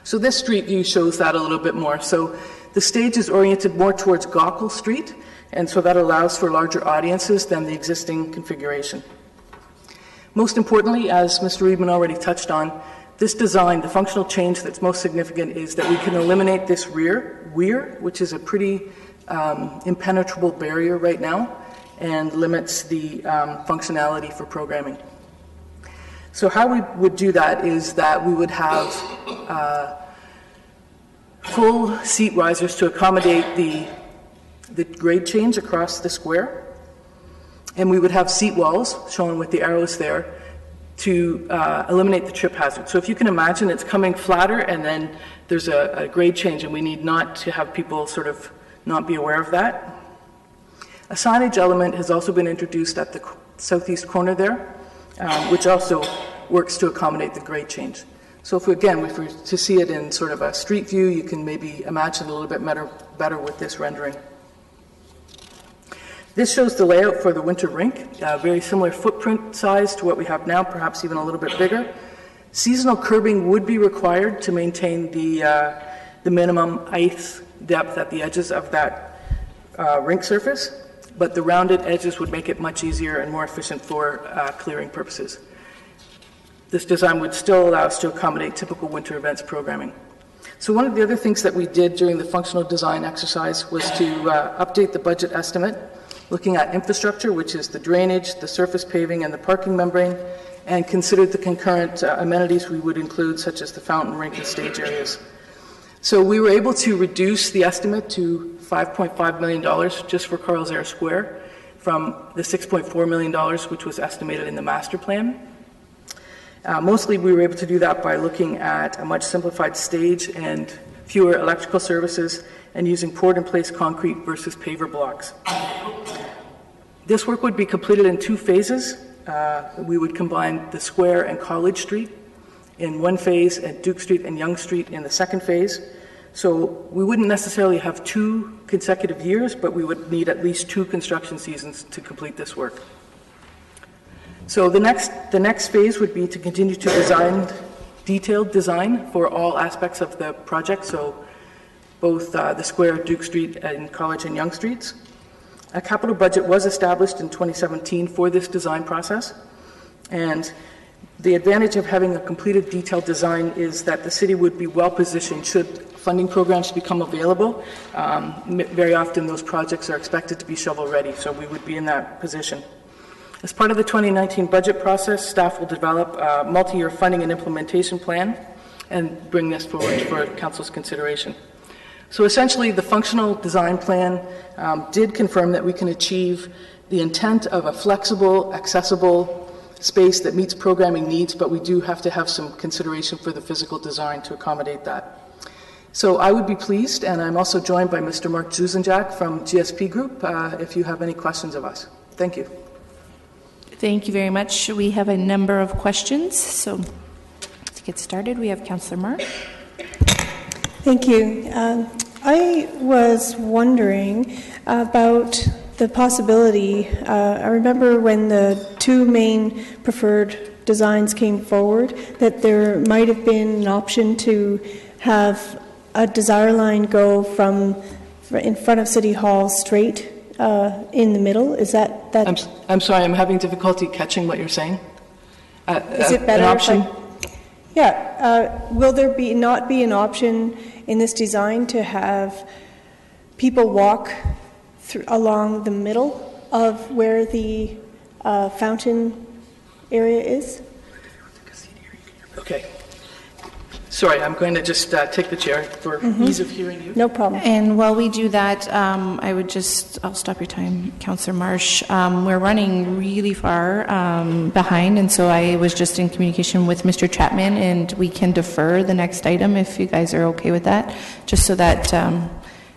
So this street view shows that a little bit more. So the stage is oriented more towards Gaukel Street, and so that allows for larger audiences than the existing configuration. Most importantly, as Mr. Reedman already touched on, this design, the functional change that's most significant is that we can eliminate this weir, which is a pretty impenetrable barrier right now, and limits the functionality for programming. So how we would do that is that we would have full seat risers to accommodate the grade change across the square, and we would have seat walls, shown with the arrows there, to eliminate the trip hazard. So if you can imagine, it's coming flatter and then there's a grade change, and we need not to have people sort of not be aware of that. A signage element has also been introduced at the southeast corner there, which also works to accommodate the grade change. So if we were to see it in sort of a street view, you can maybe imagine a little bit better with this rendering. This shows the layout for the winter rink, very similar footprint size to what we have now, perhaps even a little bit bigger. Seasonal curbing would be required to maintain the minimum ice depth at the edges of that rink surface, but the rounded edges would make it much easier and more efficient for clearing purposes. This design would still allow us to accommodate typical winter events programming. So one of the other things that we did during the functional design exercise was to update the budget estimate, looking at infrastructure, which is the drainage, the surface paving, and the parking membrane, and considered the concurrent amenities we would include, such as the fountain, rink, and stage areas. So we were able to reduce the estimate to $5.5 million just for Carl's Air Square from the $6.4 million which was estimated in the master plan. Mostly we were able to do that by looking at a much simplified stage and fewer electrical services and using poured-in-place concrete versus paver blocks. This work would be completed in 2 phases. We would combine the Square and College Street in one phase, and Duke Street and Yonge Street in the second phase. So we wouldn't necessarily have 2 consecutive years, but we would need at least 2 construction seasons to complete this work. So the next phase would be to continue to design detailed design for all aspects of the project, so both the square, Duke Street, and College and Yonge Streets. A capital budget was established in 2017 for this design process, and the advantage of having a completed detailed design is that the city would be well positioned should funding programs become available. Very often those projects are expected to be shovel ready, so we would be in that position. As part of the 2019 budget process, staff will develop a multi-year funding and implementation plan and bring this forward for Council's consideration. So essentially, the functional design plan did confirm that we can achieve the intent of a flexible, accessible space that meets programming needs, but we do have to have some consideration for the physical design to accommodate that. So I would be pleased, and I'm also joined by Mr. Mark Zuzenjak from GSP Group, if you have any questions of us. Thank you. Thank you very much. We have a number of questions. So to get started, we have Councillor Marsh. Thank you. I was wondering about the possibility, I remember when the 2 main preferred designs came forward, that there might have been an option to have a desire line go from in front of City Hall straight in the middle. Is that? I'm sorry, I'm having difficulty catching what you're saying. Is it better? An option? Will there not be an option in this design to have people walk along the middle of where the fountain area is? Okay. Sorry, I'm going to just take the chair for ease of hearing you. No problem. And while we do that, I'll stop your time, Councillor Marsh. We're running really far behind, and so I was just in communication with Mr. Chapman, and we can defer the next item if you guys are okay with that, just so that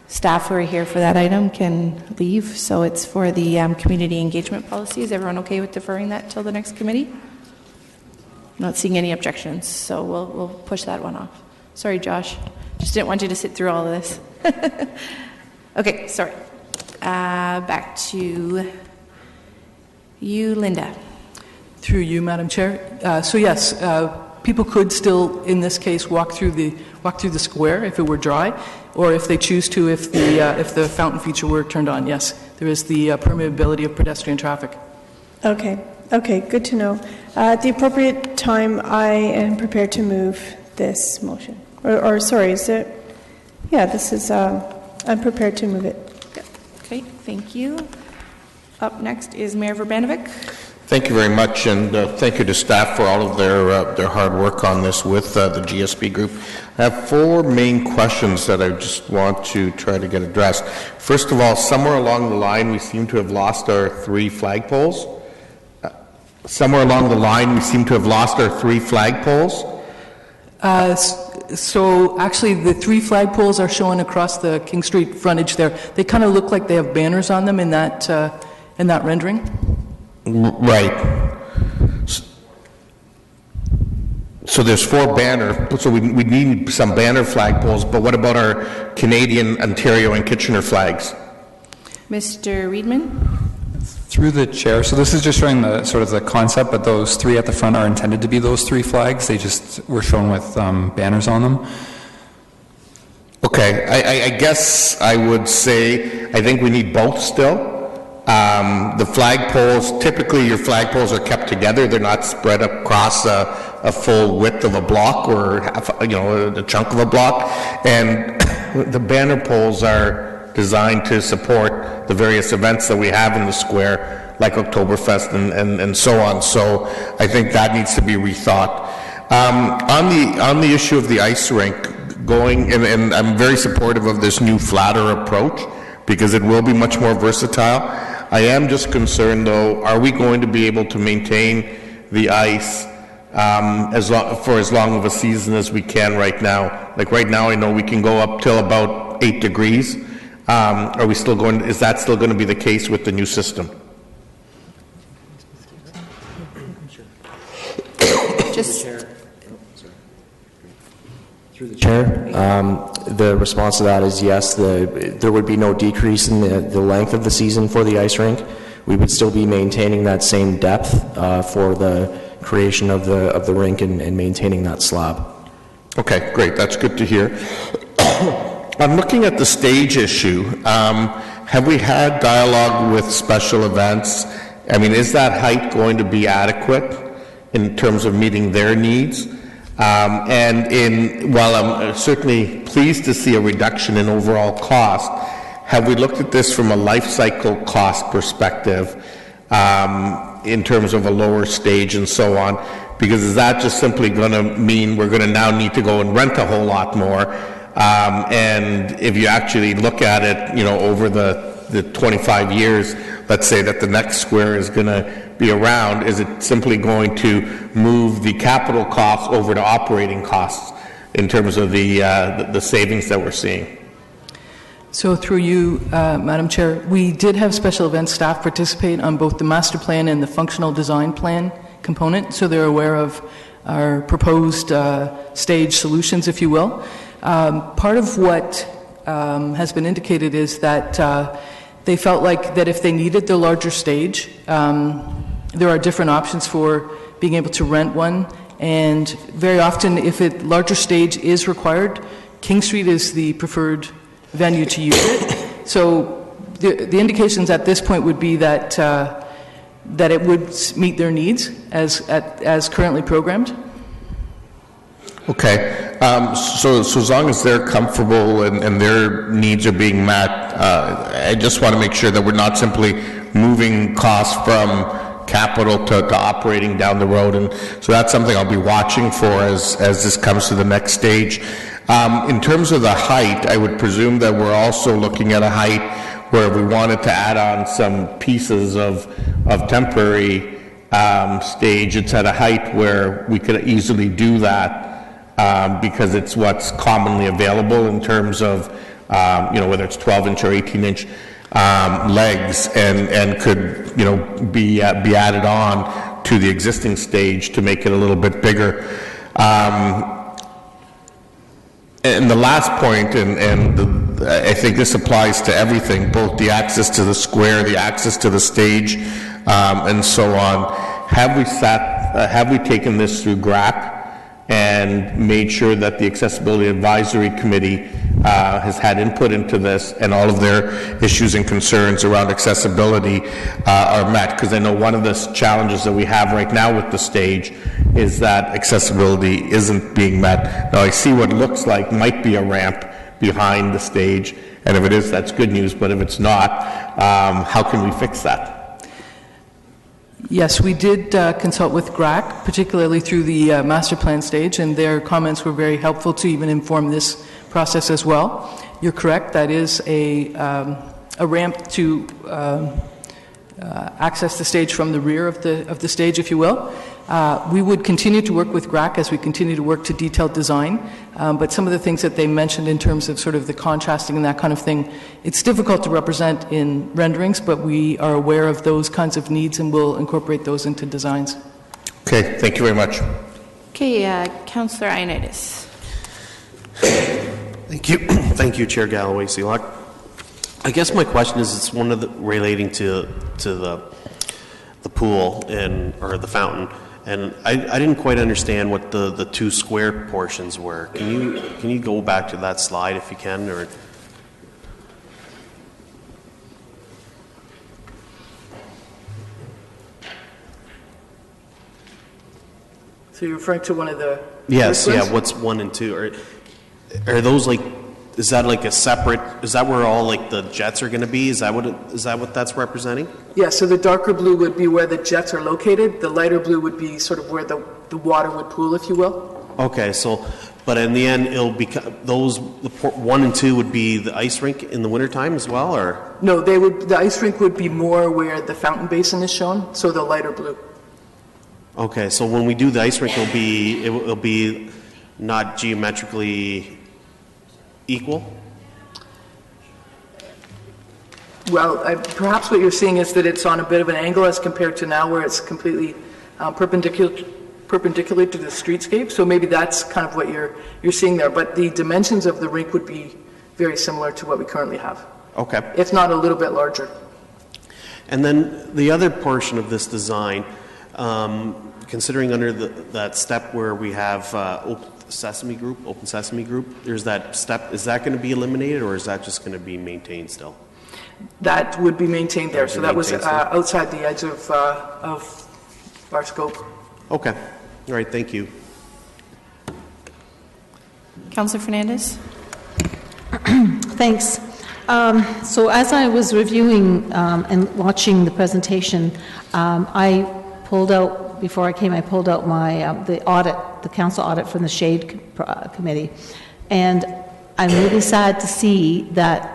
staff who are here for that item can leave. So it's for the community engagement policy. Is everyone okay with deferring that till the next committee? Not seeing any objections, so we'll push that one off. Sorry, Josh. Just didn't want you to sit through all of this. Okay, sorry. Back to you, Linda. Through you, Madam Chair. So yes, people could still, in this case, walk through the square if it were dry, or if they choose to, if the fountain feature were turned on. Yes, there is the permeability of pedestrian traffic. Okay, good to know. At the appropriate time, I am prepared to move this motion. Or sorry, is it? Yeah, this is, I'm prepared to move it. Okay, thank you. Up next is Mayor Verbanovic. Thank you very much, and thank you to staff for all of their hard work on this with the GSP Group. I have 4 main questions that I just want to try to get addressed. First of all, somewhere along the line, we seem to have lost our 3 flagpoles. Somewhere along the line, we seem to have lost our 3 flagpoles. So actually, the 3 flagpoles are shown across the King Street frontage there. They kind of look like they have banners on them in that rendering. Right. So there's 4 banner. So we need some banner flagpoles. But what about our Canadian, Ontario, and Kitchener flags? Mr. Reedman. Through the chair, so this is just showing the sort of the concept, but those 3 at the front are intended to be those 3 flags. They just were shown with banners on them. Okay, I guess I would say I think we need both still. The flagpoles, typically your flagpoles are kept together. They're not spread across a full width of a block or half, a chunk of a block. And the banner poles are designed to support the various events that we have in the square, like Oktoberfest and so on. So I think that needs to be rethought. On the issue of the ice rink, and I'm very supportive of this new flatter approach because it will be much more versatile. I am just concerned, though, are we going to be able to maintain the ice for as long of a season as we can right now? Like right now, I know we can go up till about 8 degrees. Are we still going? Is that still going to be the case with the new system? Just through the chair, The response to that is yes, there would be no decrease in the length of the season for the ice rink. We would still be maintaining that same depth for the creation of the rink and maintaining that slab. Okay, great. That's good to hear. I'm looking at the stage issue. Have we had dialogue with special events? I mean, is that height going to be adequate in terms of meeting their needs? While I'm certainly pleased to see a reduction in overall cost, have we looked at this from a life cycle cost perspective in terms of a lower stage and so on? Because is that just simply going to mean we're going to now need to go and rent a whole lot more? And if you actually look at it, over the 25 years, let's say that the next square is going to be around, is it simply going to move the capital costs over to operating costs in terms of the savings that we're seeing? So through you, Madam Chair, we did have special events staff participate on both the master plan and the functional design plan component, so they're aware of our proposed stage solutions, if you will. Part of what has been indicated is that they felt like that if they needed the larger stage, there are different options for being able to rent one, and very often if a larger stage is required, King Street is the preferred venue to use it. So the indications at this point would be that that it would meet their needs as currently programmed. Okay, so as long as they're comfortable and their needs are being met, I just want to make sure that we're not simply moving costs from capital to operating down the road, and so that's something I'll be watching for as this comes to the next stage. In terms of the height, I would presume that we're also looking at a height where we wanted to add on some pieces of temporary stage. It's at a height where we could easily do that. Because it's what's commonly available in terms of, whether it's 12-inch or 18-inch legs, and could, be added on to the existing stage to make it a little bit bigger. And the last point, and I think this applies to everything, both the access to the square, the access to the stage, and so on. Have we taken this through GRAC? And made sure that the Accessibility Advisory Committee has had input into this, and all of their issues and concerns around accessibility are met. Because I know one of the challenges that we have right now with the stage is that accessibility isn't being met. Now I see what looks like might be a ramp behind the stage, and if it is, that's good news, but if it's not, how can we fix that? Yes, we did consult with GRAC, particularly through the master plan stage, and their comments were very helpful to even inform this process as well. You're correct, that is a ramp to access the stage from the rear of the stage, if you will. We would continue to work with GRAC as we continue to work to detailed design, but some of the things that they mentioned in terms of sort of the contrasting and that kind of thing, it's difficult to represent in renderings, but we are aware of those kinds of needs and will incorporate those into designs. Okay, thank you very much. Okay, Councillor Ioannidis. Thank you. Thank you, Chair Galloway Seelock. I guess my question is, it's one of the relating to the pool or the fountain, and I didn't quite understand what the two square portions were. Can you go back to that slide if you can, or? So you're referring to one of the... Yes, yeah, what's 1 and 2? Are those like, is that like a separate, is that where all like the jets are going to be? Is that what that's representing? Yeah, so the darker blue would be where the jets are located. The lighter blue would be sort of where the water would pool, if you will. Okay, so, but in the end, it'll be, those, the 1 and 2 would be the ice rink in the wintertime as well, or? No, the ice rink would be more where the fountain basin is shown, so the lighter blue. Okay, so when we do the ice rink, it'll be not geometrically equal? Well, perhaps what you're seeing is that it's on a bit of an angle as compared to now where it's completely perpendicular perpendicular to the streetscape, so maybe that's kind of what you're seeing there. But the dimensions of the rink would be very similar to what we currently have. Okay. If not a little bit larger. And then the other portion of this design, considering under that step where we have Open Sesame Group, there's that step, is that going to be eliminated or is that just going to be maintained still? That would be maintained there, so that was outside the edge of our scope. Okay. All right, thank you. Councillor Fernandez? Thanks. So as I was reviewing and watching the presentation, I pulled out, before I came, I pulled out my the council audit from the Shade Committee, and I'm really sad to see that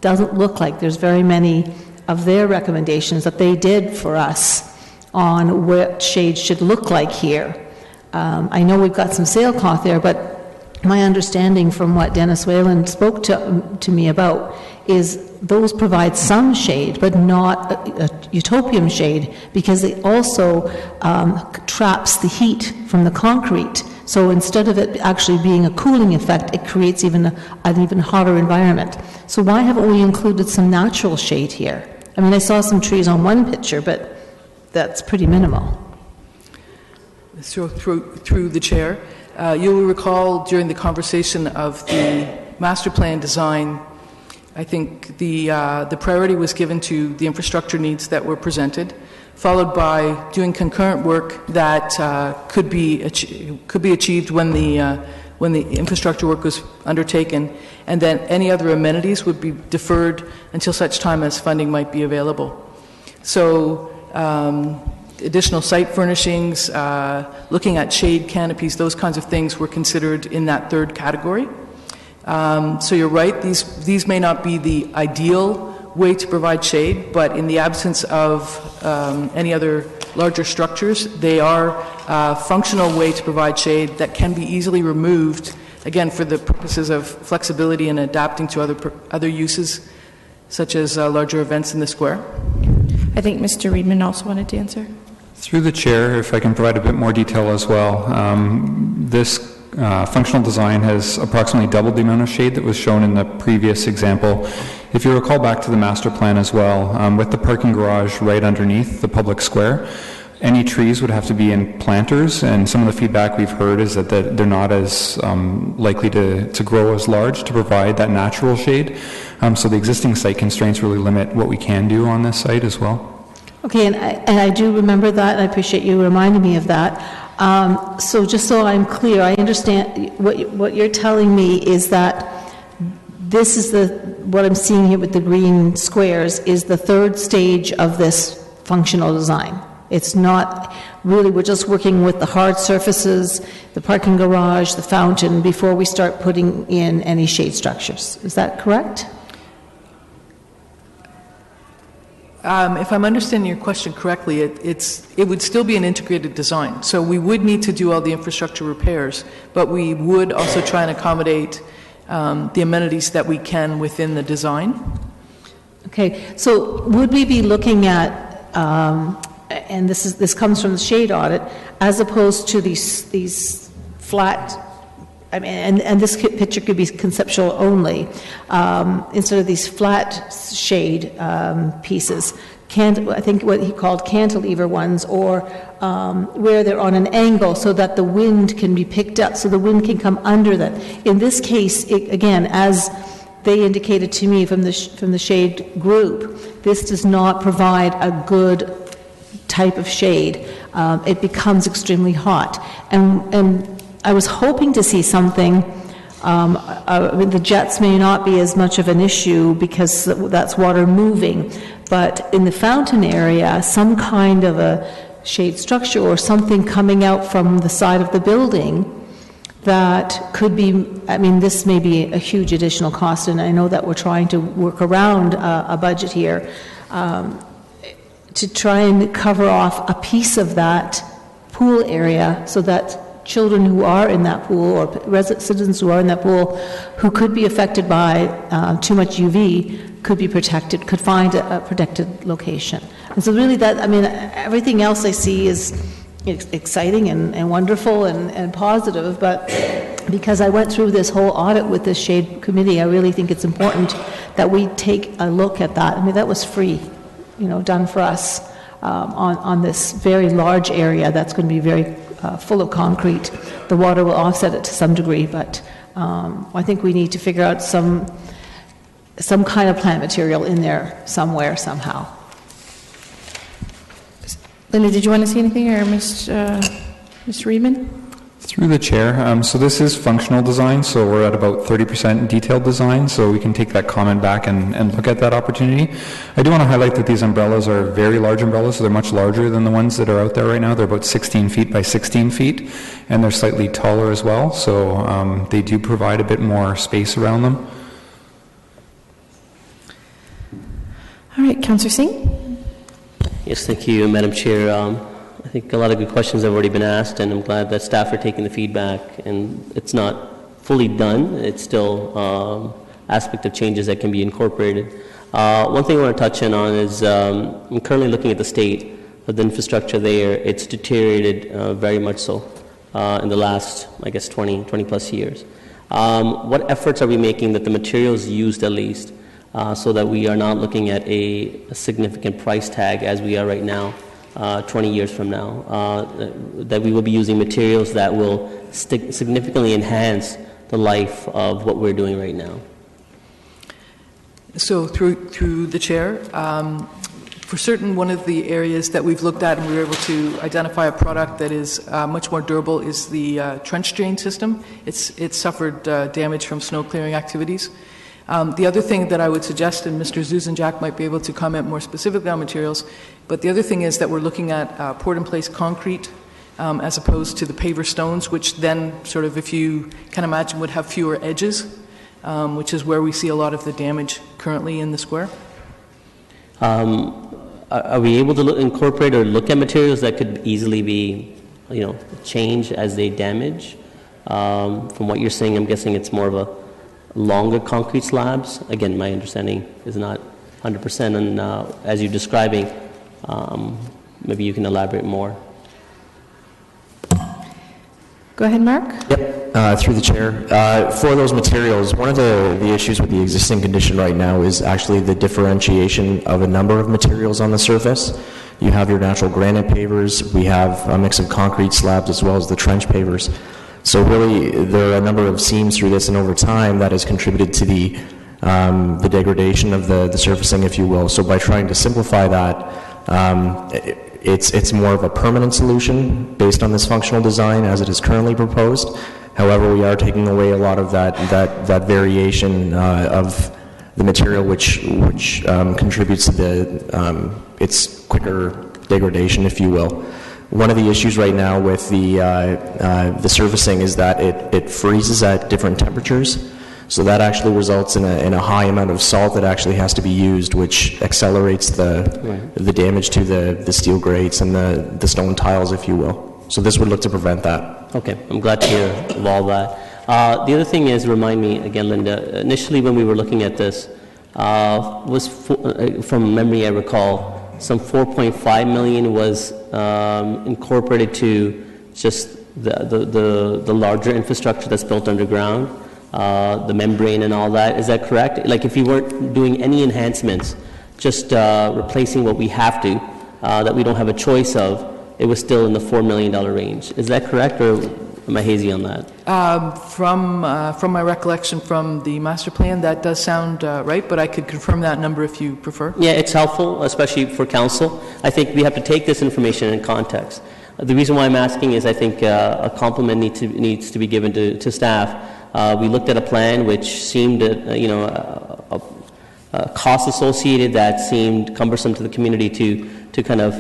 doesn't look like there's very many of their recommendations that they did for us on what shade should look like here. I know we've got some sailcloth there, but my understanding from what Dennis Whalen spoke to me about is those provide some shade, but not a utopium shade, because it also traps the heat from the concrete. So instead of it actually being a cooling effect, it creates an even hotter environment. So why haven't we included some natural shade here? I mean, I saw some trees on one picture, but that's pretty minimal. So through the chair, you will recall during the conversation of the master plan design, I think the priority was given to the infrastructure needs that were presented, followed by doing concurrent work that could be achieved when the infrastructure work was undertaken, and then any other amenities would be deferred until such time as funding might be available. So additional site furnishings, looking at shade canopies, those kinds of things were considered in that third category. So you're right, these may not be the ideal way to provide shade, but in the absence of any other larger structures, they are a functional way to provide shade that can be easily removed, again, for the purposes of flexibility and adapting to other uses, such as larger events in the square. I think Mr. Reedman also wanted to answer. Through the chair, if I can provide a bit more detail as well. This functional design has approximately doubled the amount of shade that was shown in the previous example. If you recall back to the master plan as well, with the parking garage right underneath the public square, any trees would have to be in planters, and some of the feedback we've heard is that they're not as likely to grow as large to provide that natural shade. So the existing site constraints really limit what we can do on this site as well. Okay, and I do remember that, and I appreciate you reminding me of that. So just so I'm clear, I understand what you're telling me is that this is what I'm seeing here with the green squares is the third stage of this functional design. It's not really, we're just working with the hard surfaces, the parking garage, the fountain, before we start putting in any shade structures. Is that correct? If I'm understanding your question correctly, it would still be an integrated design. So we would need to do all the infrastructure repairs, but we would also try and accommodate the amenities that we can within the design. Okay, so would we be looking at, and this comes from the shade audit, as opposed to these flat, I mean, and this picture could be conceptual only, instead of these flat shade pieces, I think what he called cantilever ones, or where they're on an angle so that the wind can be picked up, so the wind can come under that. In this case, again, as they indicated to me from the shade group, this does not provide a good type of shade. It becomes extremely hot. And I was hoping to see something. The jets may not be as much of an issue because that's water moving, but in the fountain area, some kind of a shade structure or something coming out from the side of the building that could be, I mean, this may be a huge additional cost, and I know that we're trying to work around a budget here to try and cover off a piece of that pool area so that children who are in that pool or citizens who are in that pool who could be affected by too much UV could be protected, could find a protected location. And so really that, I mean, everything else I see is exciting and wonderful and positive, but because I went through this whole audit with this shade committee, I really think it's important that we take a look at that. I mean, that was free, done for us on this very large area that's going to be very full of concrete. The water will offset it to some degree, but I think we need to figure out some kind of plant material in there somewhere, somehow. Linda, did you want to say anything, or Mr. Reedman? Through the chair, so this is functional design, so we're at about 30% detailed design, so we can take that comment back and look at that opportunity. I do want to highlight that these umbrellas are very large umbrellas, so they're much larger than the ones that are out there right now. They're about 16 feet by 16 feet, and they're slightly taller as well, so they do provide a bit more space around them. All right, Councillor Singh. Yes, thank you, Madam Chair. I think a lot of good questions have already been asked, and I'm glad that staff are taking the feedback, and it's not fully done. It's still aspect of changes that can be incorporated. One thing I want to touch in on is I'm currently looking at the state of the infrastructure there. It's deteriorated very much so in the last, I guess, 20 plus years. What efforts are we making that the materials used at least so that we are not looking at a significant price tag as we are right now? 20 years from now, that we will be using materials that will significantly enhance the life of what we're doing right now. So through the chair, for certain, one of the areas that we've looked at and we were able to identify a product that is much more durable is the trench drain system. It's suffered damage from snow clearing activities. The other thing that I would suggest, and Mr. Zuzenjak might be able to comment more specifically on materials, but the other thing is that we're looking at poured-in-place concrete as opposed to the paver stones, which then sort of, if you can imagine, would have fewer edges, which is where we see a lot of the damage currently in the square. Are we able to incorporate or look at materials that could easily be, changed as they damage? From what you're saying, I'm guessing it's more of a longer concrete slabs. Again, my understanding is not 100%, and as you're describing, maybe you can elaborate more. Go ahead, Mark. Yep, through the chair. For those materials, one of the issues with the existing condition right now is actually the differentiation of a number of materials on the surface. You have your natural granite pavers, we have a mix of concrete slabs as well as the trench pavers. So really, there are a number of seams through this, and over time, that has contributed to the degradation of the surfacing, if you will. So by trying to simplify that, it's more of a permanent solution based on this functional design as it is currently proposed. However, we are taking away a lot of that variation of the material, which contributes to its quicker degradation, if you will. One of the issues right now with the surfacing is that it freezes at different temperatures, so that actually results in a high amount of salt that actually has to be used, which accelerates the damage to the steel grates and the stone tiles, if you will. So this would look to prevent that. Okay, I'm glad to hear of all that. The other thing is, remind me again, Linda, initially when we were looking at this, from memory I recall, some 4.5 million was incorporated to just the larger infrastructure that's built underground, the membrane and all that. Is that correct? Like if you weren't doing any enhancements, just replacing what we have to, that we don't have a choice of, it was still in the $4 million range. Is that correct, or am I hazy on that? From my recollection from the master plan, that does sound right, but I could confirm that number if you prefer. Yeah, it's helpful, especially for council. I think we have to take this information in context. The reason why I'm asking is I think a compliment needs to be given to staff. We looked at a plan which seemed, a cost associated that seemed cumbersome to the community to kind of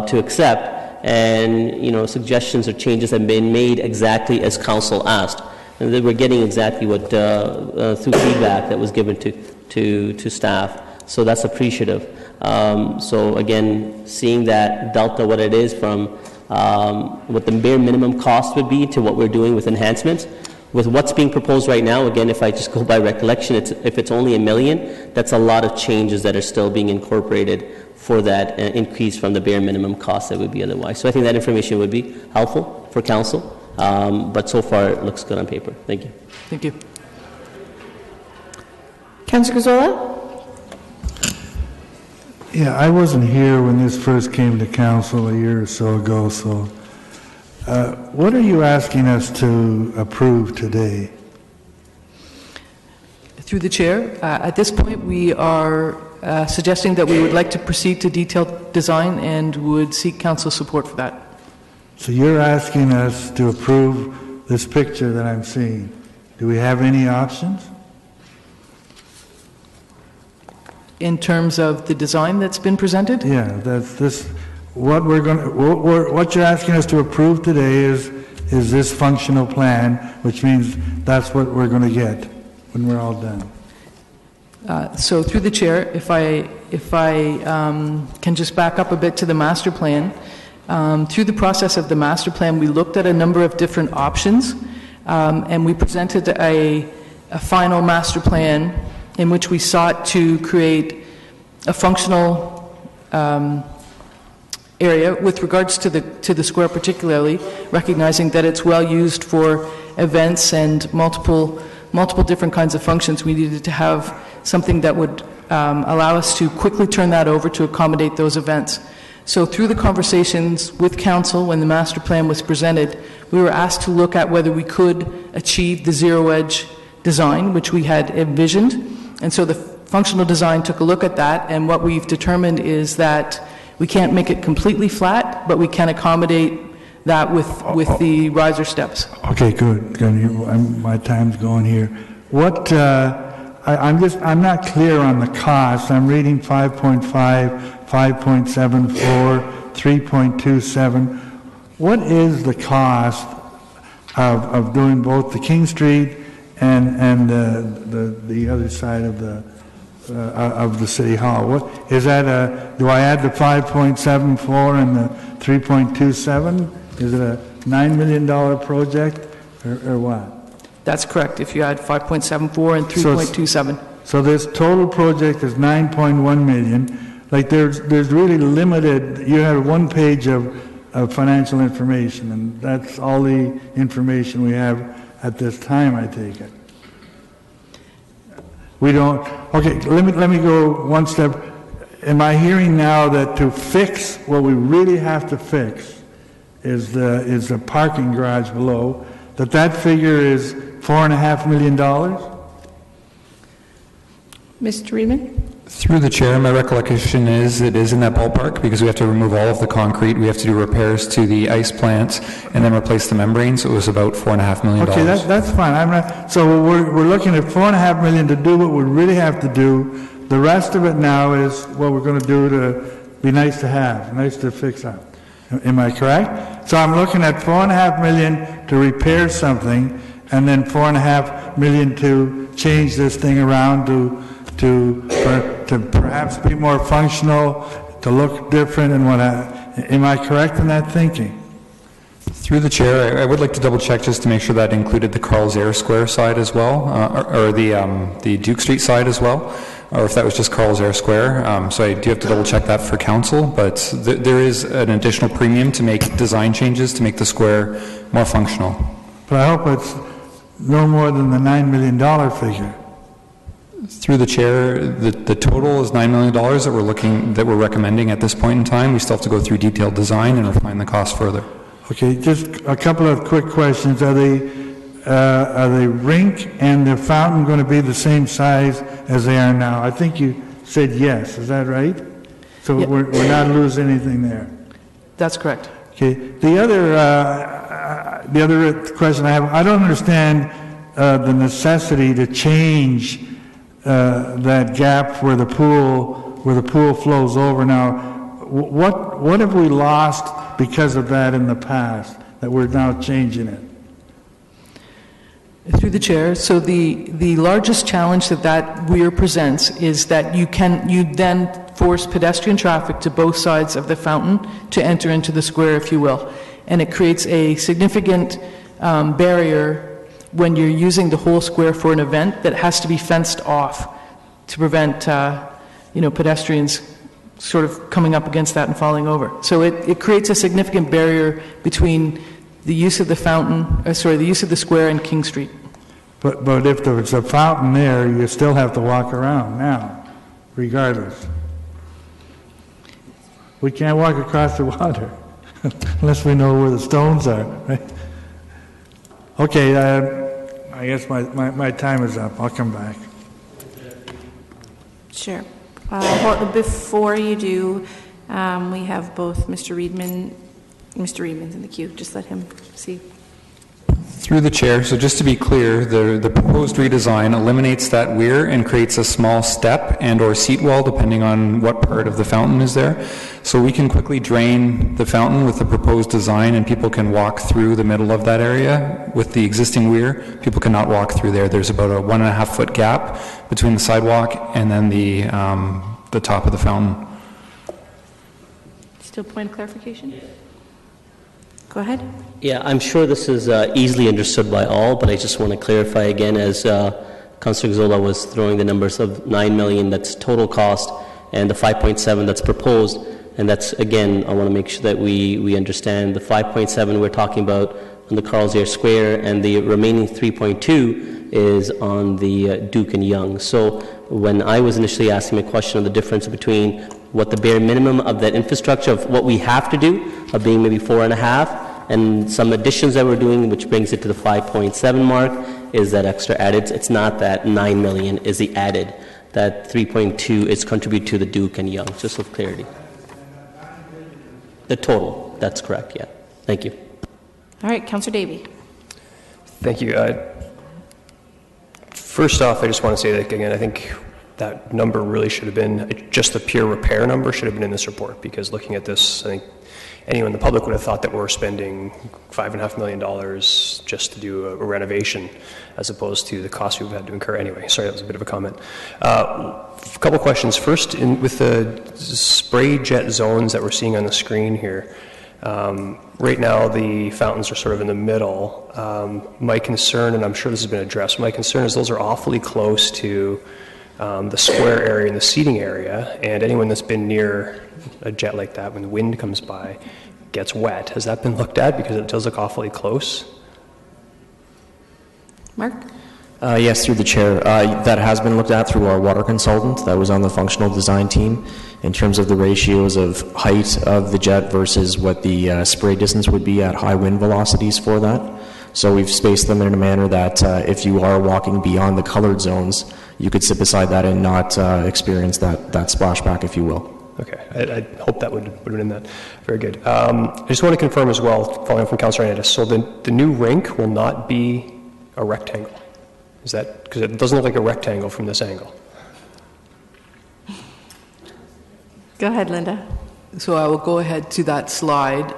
to accept. And suggestions or changes have been made exactly as council asked, and that we're getting exactly what through feedback that was given to staff. So that's appreciative. So again, seeing that delta, what it is from what the bare minimum cost would be to what we're doing with enhancements, with what's being proposed right now. Again, if I just go by recollection, if it's only $1 million, that's a lot of changes that are still being incorporated for that increase from the bare minimum cost that would be otherwise. So I think that information would be helpful for council, but so far it looks good on paper. Thank you. Thank you. Councillor Gazzola? Yeah, I wasn't here when this first came to council a year or so ago, so what are you asking us to approve today? Through the chair, at this point we are suggesting that we would like to proceed to detailed design and would seek council support for that. So you're asking us to approve this picture that I'm seeing. Do we have any options? In terms of the design that's been presented? Yeah, that's this. What what you're asking us to approve today is this functional plan, which means that's what we're going to get when we're all done. So through the chair, if I can just back up a bit to the master plan. Through the process of the master plan, we looked at a number of different options, and we presented a final master plan in which we sought to create a functional area with regards to the square particularly, recognizing that it's well used for events and multiple different kinds of functions. We needed to have something that would allow us to quickly turn that over to accommodate those events. So through the conversations with council when the master plan was presented, we were asked to look at whether we could achieve the zero-edge design, which we had envisioned. And so the functional design took a look at that, and what we've determined is that we can't make it completely flat, but we can accommodate that with the riser steps. Okay, good. My time's going here. What I'm not clear on the cost. I'm reading 5.5, 5.74, 3.27. What is the cost of doing both the King Street and the other side of the City Hall? What is that? Do I add the 5.74 and the 3.27? Is it a $9 million project or what? That's correct. If you add 5.74 and 3.27. So this total project is 9.1 million. Like there's really limited. You have one page of financial information, and that's all the information we have at this time, I take it. We don't. Okay, let me go one step. Am I hearing now that to fix what we really have to fix is the parking garage below? That figure is $4.5 million? Mr. Riemann? Through the chair, my recollection is it is in that ballpark because we have to remove all of the concrete, we have to do repairs to the ice plant, and then replace the membrane, so it was about $4.5 million. Okay, that's fine. So we're looking at $4.5 million to do what we really have to do. The rest of it now is what we're going to do to be nice to have, nice to fix up. Am I correct? So I'm looking at $4.5 million to repair something, and then $4.5 million to change this thing around to perhaps be more functional, to look different, and what. Am I correct in that thinking? Through the chair, I would like to double check just to make sure that included the Carl's Air Square side as well, or the Duke Street side as well, or if that was just Carl's Air Square. So I do have to double check that for council, but there is an additional premium to make design changes to make the square more functional. But I hope it's no more than the $9 million figure. Through the chair, the total is $9 million that we're recommending at this point in time. We still have to go through detailed design and refine the cost further. Okay, just a couple of quick questions. Are the rink and the fountain going to be the same size as they are now? I think you said yes. Is that right? So yeah. We're not losing anything there. That's correct. Okay. The other question I have, I don't understand the necessity to change that gap where the pool flows over. Now, what have we lost because of that in the past that we're now changing it? Through the chair, so the largest challenge that weir presents is that you then force pedestrian traffic to both sides of the fountain to enter into the square, if you will, and it creates a significant barrier when you're using the whole square for an event that has to be fenced off to prevent pedestrians sort of coming up against that and falling over. So it creates a significant barrier between the use of the the use of the square and King Street. But if there's a fountain there, you still have to walk around now, regardless. We can't walk across the water unless we know where the stones are, right? Okay, I guess my time is up. I'll come back. Sure. Before you do, we have both Mr. Reedman. Mr. Reedman's in the queue. Just let him see. Through the chair, so just to be clear, the proposed redesign eliminates that weir and creates a small step and or seat wall depending on what part of the fountain is there. So we can quickly drain the fountain with the proposed design and people can walk through the middle of that area. With the existing weir, people cannot walk through there. There's about a 1.5 foot gap between the sidewalk and then the top of the fountain. Still point of clarification? Go ahead. Yeah, I'm sure this is easily understood by all, but I just want to clarify again as Councillor Gazzola was throwing the numbers of 9 million, that's total cost, and the 5.7 that's proposed, and that's, again, I want to make sure that we understand the 5.7 we're talking about on the Carls Air Square, and the remaining 3.2 is on the Duke and Yonge. So when I was initially asking a question of the difference between what the bare minimum of that infrastructure of what we have to do, of being maybe 4.5, and some additions that we're doing, which brings it to the 5.7 mark, is that extra added. It's not that 9 million is the added. That 3.2 is contribute to the Duke and Yonge, just with clarity. The total, that's correct, yeah. Thank you. All right, Councillor Davey. Thank you. First off, I just want to say that, again, I think that number really should have been, just the pure repair number should have been in this report, because looking at this, I think anyone in the public would have thought that we're spending $5.5 million just to do a renovation, as opposed to the cost we've had to incur anyway. Sorry, that was a bit of a comment. A couple questions. First, with the spray jet zones that we're seeing on the screen here, right now the fountains are sort of in the middle. My concern, and I'm sure this has been addressed, my concern is those are awfully close to the square area and the seating area, and anyone that's been near a jet like that when the wind comes by gets wet. Has that been looked at? Because it does look awfully close. Mark? Yes, through the chair. That has been looked at through our water consultant that was on the functional design team in terms of the ratios of height of the jet versus what the spray distance would be at high wind velocities for that. So we've spaced them in a manner that if you are walking beyond the colored zones, you could sit beside that and not experience that splashback, if you will. Okay, I hope that would have been that. Very good. I just want to confirm as well, following from Councillor Hernandez, so the new rink will not be a rectangle. Is that, because it doesn't look like a rectangle from this angle. Go ahead, Linda. So I will go ahead to that slide.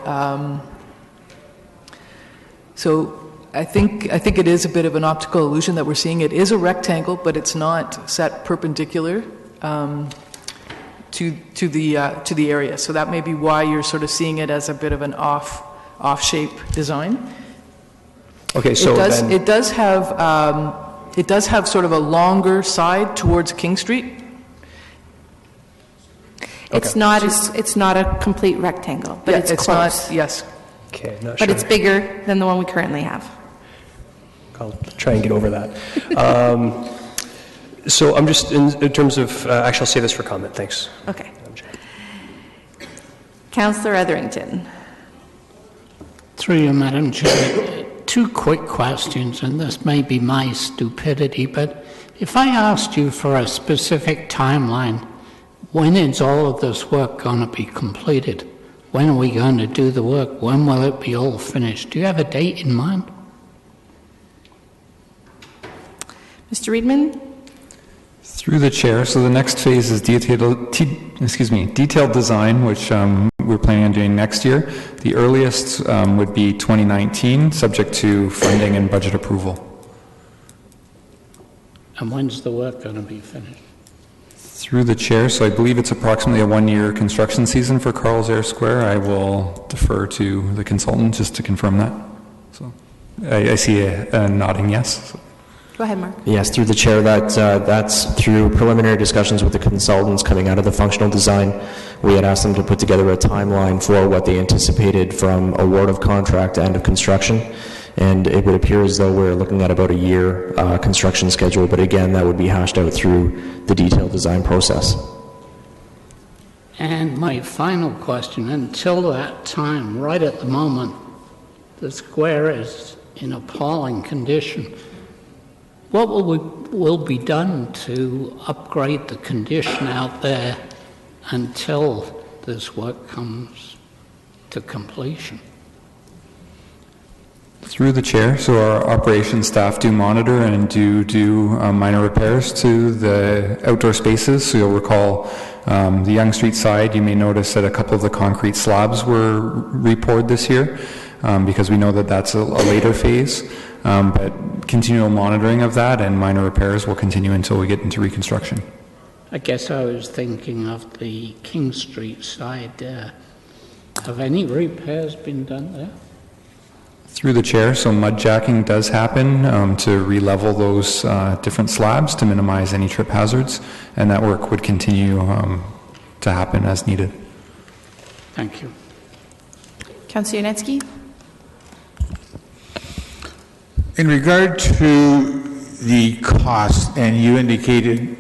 So I think it is a bit of an optical illusion that we're seeing. It is a rectangle, but it's not set perpendicular to the area. So that may be why you're sort of seeing it as a bit of an off shape design. Okay, so it does have sort of a longer side towards King Street. It's not a complete rectangle, but it's close. Not, yes. Okay, not but sure. it's bigger than the one we currently have. I'll try and get over that. So I'm just, in terms of, actually I'll say this for comment, thanks. Okay. Councillor Etherington. Through you, Madam Chair, two quick questions, and this may be my stupidity, but if I asked you for a specific timeline, when is all of this work going to be completed? When are we going to do the work? When will it be all finished? Do you have a date in mind? Mr. Reedman? Through the chair, so the next phase is detailed design, which we're planning on doing next year. The earliest would be 2019, subject to funding and budget approval. And when's the work going to be finished? Through the chair, so I believe it's approximately a 1-year construction season for Carls Air Square. I will defer to the consultant just to confirm that. So I see a nodding yes. So. Go ahead, Mark. Yes, through the chair, that's through preliminary discussions with the consultants coming out of the functional design. We had asked them to put together a timeline for what they anticipated from award of contract to end of construction. And it would appear as though we're looking at about a year construction schedule, but again, that would be hashed out through the detailed design process. And my final question, until that time, right at the moment, the square is in appalling condition. What will be done to upgrade the condition out there until this work comes to completion? Through the chair, so our operations staff do monitor and do minor repairs to the outdoor spaces. So you'll recall the Yonge Street side, you may notice that a couple of the concrete slabs were repoured this year because we know that that's a later phase. But continual monitoring of that and minor repairs will continue until we get into reconstruction. I guess I was thinking of the King Street side. Have any repairs been done there? Through the chair, so mudjacking does happen to re-level those different slabs to minimize any trip hazards, and that work would continue to happen as needed. Thank you. Councillor Yanetsky? In regard to the cost, and you indicated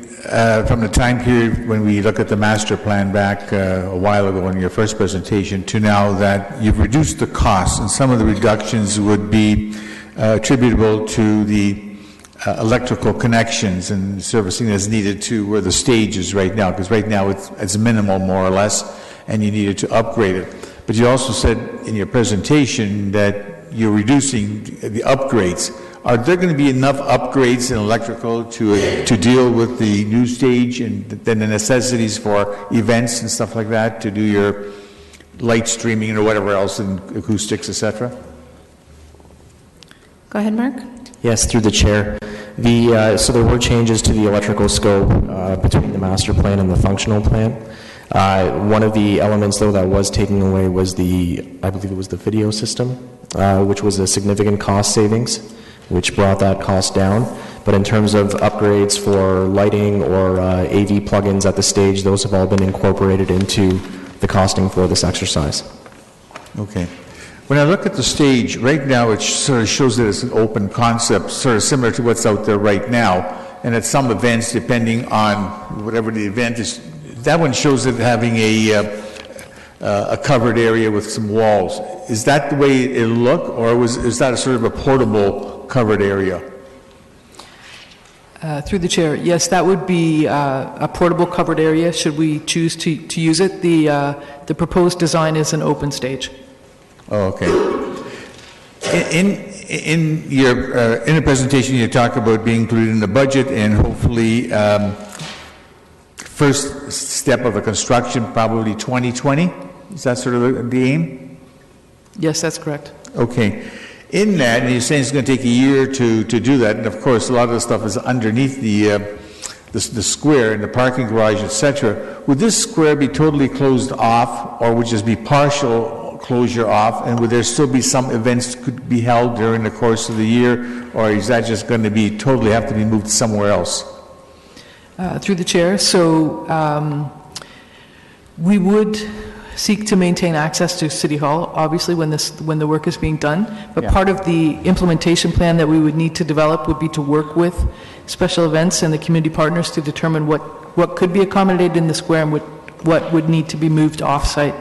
from the time period when we look at the master plan back a while ago in your first presentation to now that you've reduced the cost, and some of the reductions would be attributable to the electrical connections and servicing that's needed to where the stage is right now, because right now it's minimal more or less, and you needed to upgrade it. But you also said in your presentation that you're reducing the upgrades. Are there going to be enough upgrades in electrical to deal with the new stage and then the necessities for events and stuff like that, to do your light streaming or whatever else, and acoustics, etc.? Go ahead, Mark. Yes, through the chair. So there were changes to the electrical scope between the master plan and the functional plan. One of the elements, though, that was taken away was I believe it was the video system, which was a significant cost savings, which brought that cost down. But in terms of upgrades for lighting or AV plugins at the stage, those have all been incorporated into the costing for this exercise. Okay. When I look at the stage, right now it sort of shows that it's an open concept, sort of similar to what's out there right now. And at some events, depending on whatever the event is, that one shows it having a covered area with some walls. Is that the way it'll look, or is that a sort of a portable covered area? Through the chair, yes, that would be a portable covered area should we choose to use it. The proposed design is an open stage. Oh, okay. In the presentation, you talk about being included in the budget and hopefully first step of the construction probably 2020. Is that sort of the aim? Yes, that's correct. Okay. In that, and you're saying it's going to take a year to do that, and of course a lot of the stuff is underneath the square and the parking garage, etc. Would this square be totally closed off, or would just be partial closure off, and would there still be some events that could be held during the course of the year, or is that just going to be totally have to be moved somewhere else? Through the chair, so we would seek to maintain access to City Hall, obviously, when the work is being done. But part of the implementation plan that we would need to develop would be to work with special events and the community partners to determine what could be accommodated in the square and what would need to be moved off-site.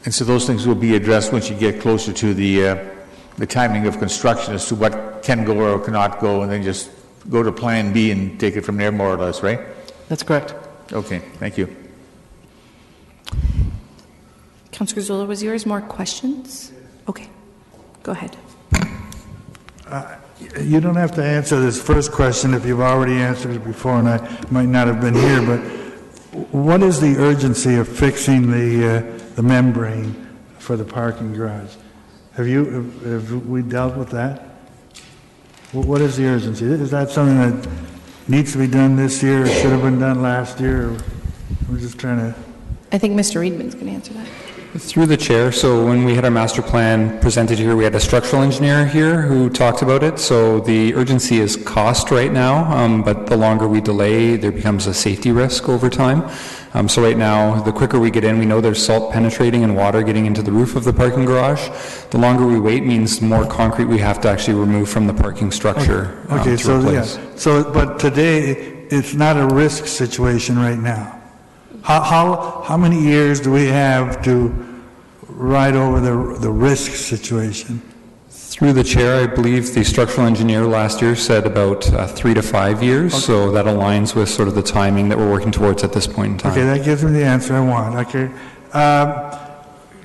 And so those things will be addressed once you get closer to the timing of construction as to what can go or cannot go, and then just go to Plan B and take it from there, more or less, right? That's correct. Okay, thank you. Councillor Zola, was yours more questions? Okay, go ahead. You don't have to answer this first question if you've already answered it before, and I might not have been here, but what is the urgency of fixing the membrane for the parking garage? Have we dealt with that? What is the urgency? Is that something that needs to be done this year, or should have been done last year? We're just trying to... I think Mr. Reedman's going to answer that. Through the chair, so when we had our master plan presented here, we had a structural engineer here who talked about it. So the urgency is cost right now, but the longer we delay, there becomes a safety risk over time. So right now, the quicker we get in, we know there's salt penetrating and water getting into the roof of the parking garage. The longer we wait means more concrete we have to actually remove from the parking structure. Okay, to so replace. yeah, so but today it's not a risk situation right now. How many years do we have to ride over the risk situation? Through the chair, I believe the structural engineer last year said about 3 to 5 years, Okay. so that aligns with sort of the timing that we're working towards at this point in time. Okay, that gives me the answer I want. Okay.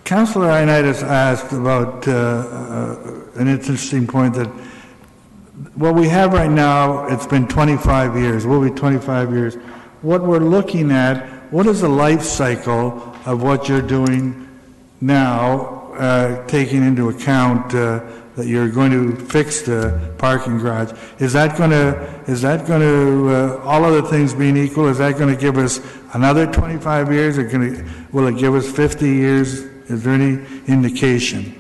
Councillor Ioannidis asked about an interesting point that what we have right now, it's been 25 years, will be 25 years. What we're looking at, what is the life cycle of what you're doing now, taking into account that you're going to fix the parking garage? Is that going to, all other things being equal, is that going to give us another 25 years? Will it give us 50 years? Is there any indication?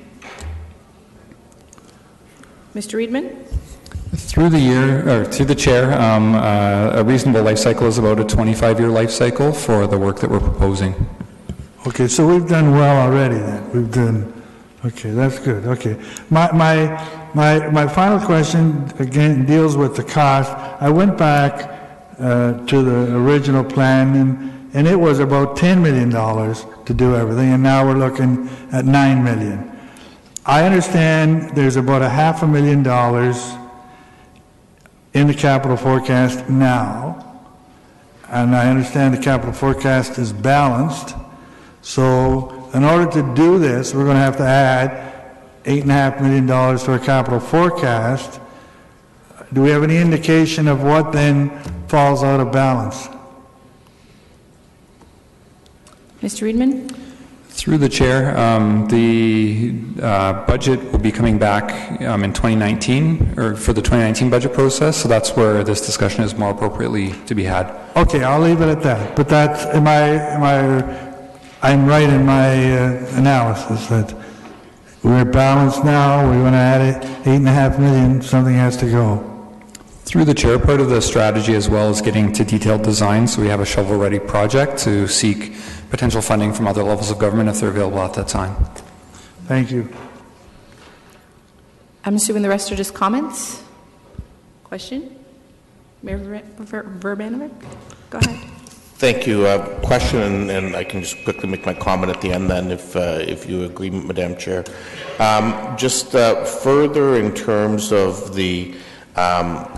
Mr. Reedman? Through the chair, a reasonable life cycle is about a 25-year life cycle for the work that we're proposing. Okay, so we've done well already then. Okay, that's good. Okay. My final question, again, deals with the cost. I went back to the original plan, and it was about $10 million to do everything, and now we're looking at $9 million. I understand there's about $500,000 in the capital forecast now, and I understand the capital forecast is balanced. So in order to do this, we're going to have to add $8.5 million to our capital forecast. Do we have any indication of what then falls out of balance? Mr. Reedman? Through the chair, the budget will be coming back in 2019, or for the 2019 budget process, so that's where this discussion is more appropriately to be had. Okay, I'll leave it at that. But that's, I'm right in my analysis that we're balanced now, we're going to add $8.5 million, something has to go. Through the chair, part of the strategy as well is getting to detailed design, so we have a shovel-ready project to seek potential funding from other levels of government if they're available at that time. Thank you. I'm assuming the rest are just comments? Question? Mayor Verbanovic? Go ahead. Thank you. Question, and I can just quickly make my comment at the end then, if you agree, Madam Chair. Just further in terms of the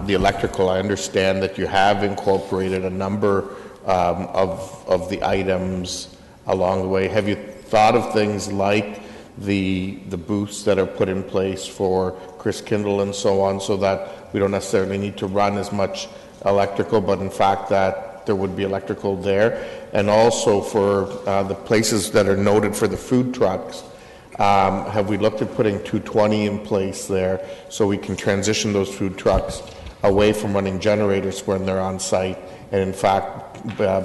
electrical, I understand that you have incorporated a number of the items along the way. Have you thought of things like the booths that are put in place for Chris Kindle and so on, so that we don't necessarily need to run as much electrical, but in fact that there would be electrical there? And also for the places that are noted for the food trucks, have we looked at putting 220 in place there so we can transition those food trucks away from running generators when they're on site and in fact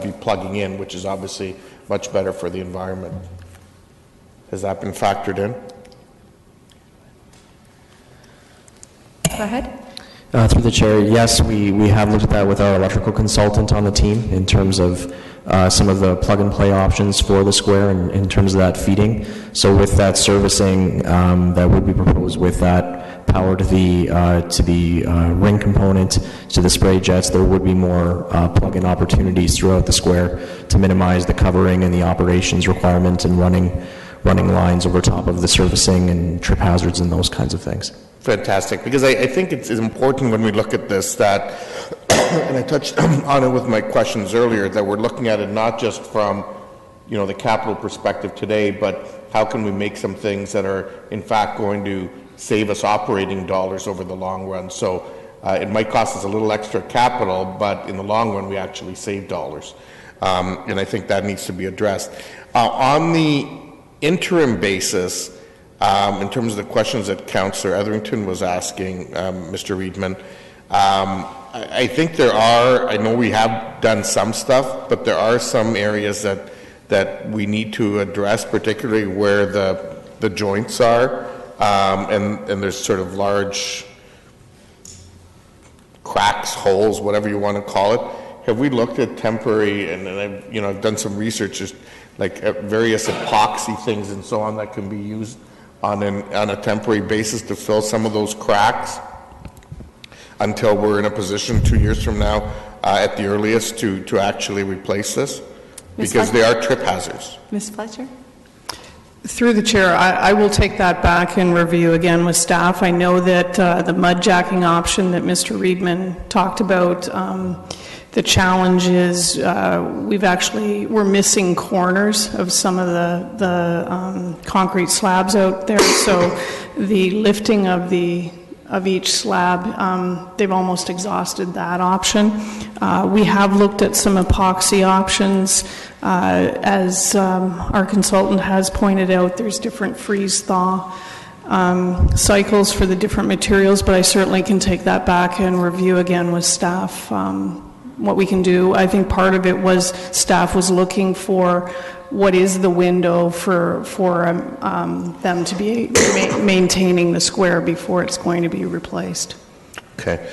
be plugging in, which is obviously much better for the environment? Has that been factored in? Go ahead. Through the chair, yes, we have looked at that with our electrical consultant on the team in terms of some of the plug-and-play options for the square and in terms of that feeding. So with that servicing that would be proposed with that power to the ring component, to the spray jets, there would be more plug-in opportunities throughout the square to minimize the covering and the operations requirement and running lines over top of the servicing and trip hazards and those kinds of things. Fantastic, because I think it's important when we look at this that, and I touched on it with my questions earlier, that we're looking at it not just from, the capital perspective today, but how can we make some things that are in fact going to save us operating dollars over the long run. So it might cost us a little extra capital, but in the long run we actually save dollars. And I think that needs to be addressed. On the interim basis, in terms of the questions that Councillor Etherington was asking, Mr. Reedman, I think I know we have done some stuff, but there are some areas that that we need to address, particularly where the joints are, and there's sort of large cracks, holes, whatever you want to call it. Have we looked at temporary, and I've done some research, just like various epoxy things and so on that can be used on a temporary basis to fill some of those cracks until we're in a position 2 years from now, at the earliest, to actually replace this? Because they are trip hazards. Ms. Fletcher? Through the chair, I will take that back and review again with staff. I know that the mud jacking option that Mr. Reedman talked about, the challenge is we're missing corners of some of the concrete slabs out there. So the lifting of each slab, they've almost exhausted that option. We have looked at some epoxy options. As our consultant has pointed out, there's different freeze-thaw cycles for the different materials, but I certainly can take that back and review again with staff what we can do. I think part of it was staff was looking for what is the window for them to be maintaining the square before it's going to be replaced. Okay.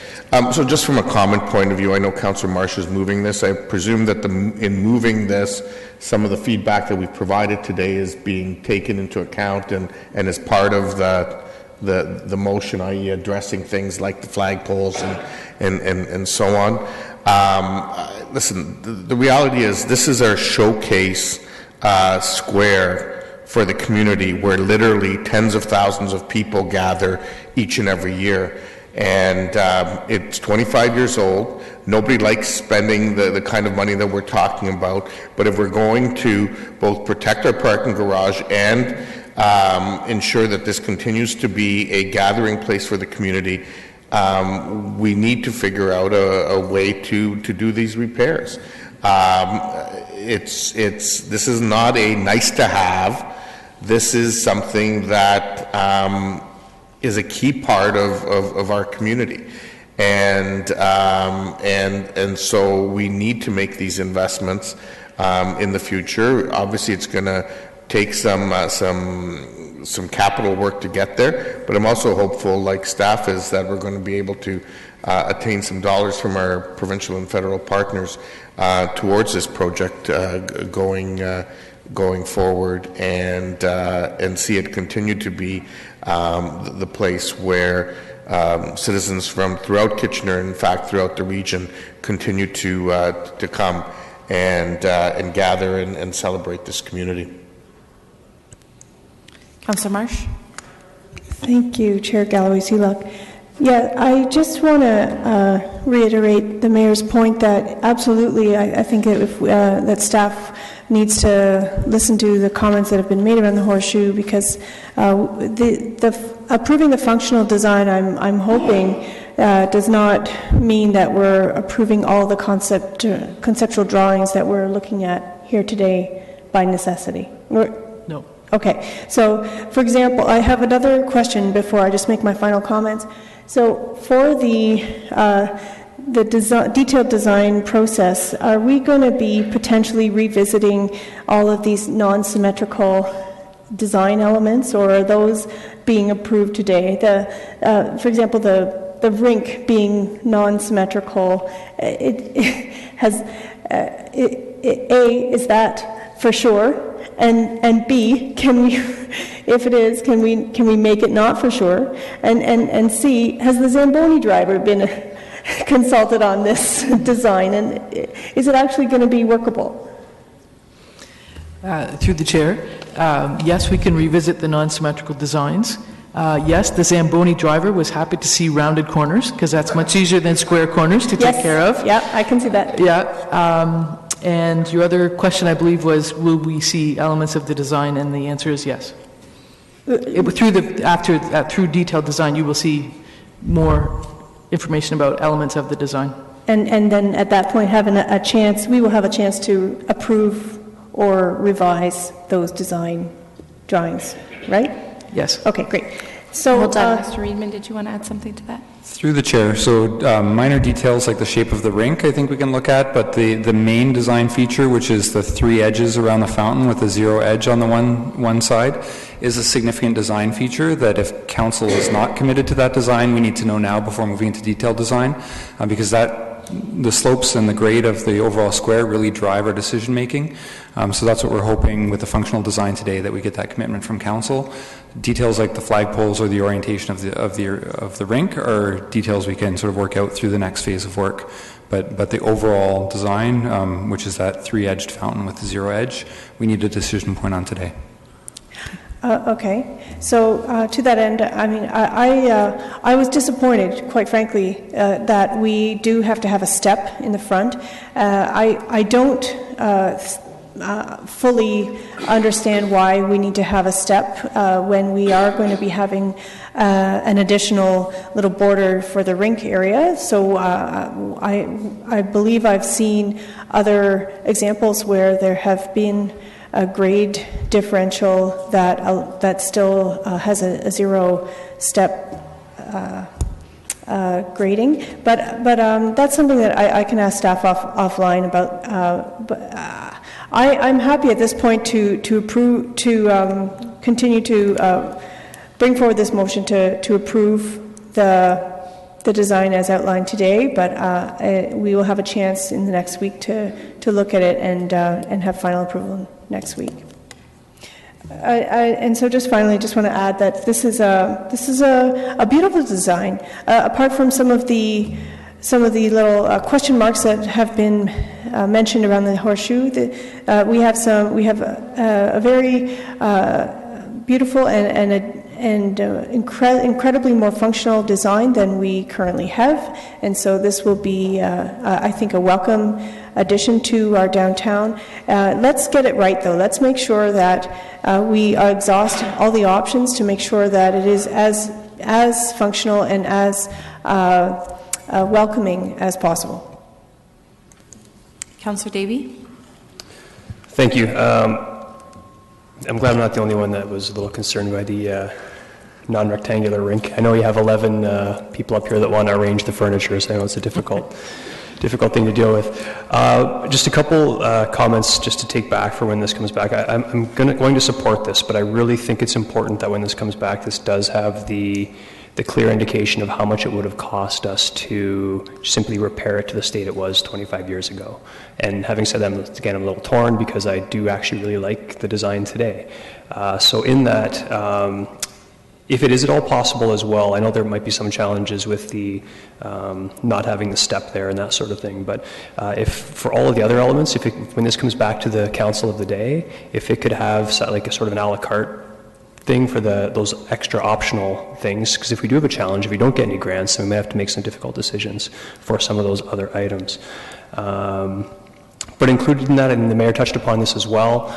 So just from a common point of view, I know Councillor Marsh is moving this. I presume that in moving this, some of the feedback that we've provided today is being taken into account and is part of the motion, i.e. addressing things like the flagpoles and so on. Listen, the reality is this is our showcase square for the community where literally tens of thousands of people gather each and every year. And it's 25 years old. Nobody likes spending the kind of money that we're talking about. But if we're going to both protect our parking garage and ensure that this continues to be a gathering place for the community, we need to figure out a way to do these repairs. This is not a nice to have. This is something that is a key part of our community, and so we need to make these investments in the future. Obviously, it's going to take some capital work to get there, but I'm also hopeful, like staff is, that we're going to be able to attain some dollars from our provincial and federal partners towards this project going forward, and see it continue to be the place where citizens from throughout Kitchener, in fact throughout the region, continue to come and gather and celebrate this community. Councillor Marsh? Thank you, Chair Galloway-Seelock. Yeah, I just want to reiterate the Mayor's point that absolutely, I think that staff needs to listen to the comments that have been made around the horseshoe, because approving the functional design, I'm hoping, does not mean that we're approving all the conceptual drawings that we're looking at here today by necessity. No. Okay, so for example, I have another question before I just make my final comments. So for the detailed design process, are we going to be potentially revisiting all of these non-symmetrical design elements, or are those being approved today? For example, the rink being non-symmetrical, is that for sure? And B, can we, if it is, can we make it not for sure? And C, has the Zamboni driver been consulted on this design, and is it actually going to be workable? Through the chair, yes, we can revisit the non-symmetrical designs. Yes, the Zamboni driver was happy to see rounded corners, because that's much easier than square corners to take care of. Yeah, I can see that. Yeah. And your other question, I believe, was, will we see elements of the design? And the answer is yes. Through detailed design, you will see more information about elements of the design. And then at that point, we will have a chance to approve or revise those design drawings, right? Yes. Okay, great. So, Hold on, Mr. Reedman, did you want to add something to that? Through the chair, so minor details like the shape of the rink I think we can look at, but the main design feature, which is the 3 edges around the fountain with the 0 edge on the one side, is a significant design feature that if council is not committed to that design, we need to know now before moving into detailed design, because the slopes and the grade of the overall square really drive our decision making. So that's what we're hoping with the functional design today, that we get that commitment from council. Details like the flagpoles or the orientation of the rink are details we can sort of work out through the next phase of work. But the overall design, which is that 3-edged fountain with the 0 edge, we need a decision point on today. Okay. So to that end, I mean, I was disappointed, quite frankly, that we do have to have a step in the front. I don't fully understand why we need to have a step when we are going to be having an additional little border for the rink area. So I believe I've seen other examples where there have been a grade differential that still has a 0-step grading, but that's something that I can ask staff offline about. But I'm happy at this point to approve, to continue to bring forward this motion to approve the design as outlined today. But we will have a chance in the next week to look at it and have final approval next week. And so just finally, just want to add that this is a beautiful design. Apart from some of the little question marks that have been mentioned around the horseshoe, we have a very beautiful and incredibly more functional design than we currently have. And so this will be, I think, a welcome addition to our downtown. Let's get it right, though. Let's make sure that we exhaust all the options to make sure that it is as functional and as welcoming as possible. Councillor Davey? Thank you. I'm glad I'm not the only one that was a little concerned by the non-rectangular rink. I know you have 11 people up here that want to arrange the furniture, so I know it's a difficult thing to deal with. Just a couple comments just to take back for when this comes back. I'm going to support this, but I really think it's important that when this comes back, this does have the clear indication of how much it would have cost us to simply repair it to the state it was 25 years ago. And having said that, again, I'm a little torn because I do actually really like the design today. So in that, if it is at all possible as well, I know there might be some challenges with the not having the step there and that sort of thing, but if for all of the other elements, when this comes back to the council of the day, if it could have like a sort of an a la carte thing for those extra optional things, because if we do have a challenge, if we don't get any grants, then we may have to make some difficult decisions for some of those other items. But included in that, and the mayor touched upon this as well,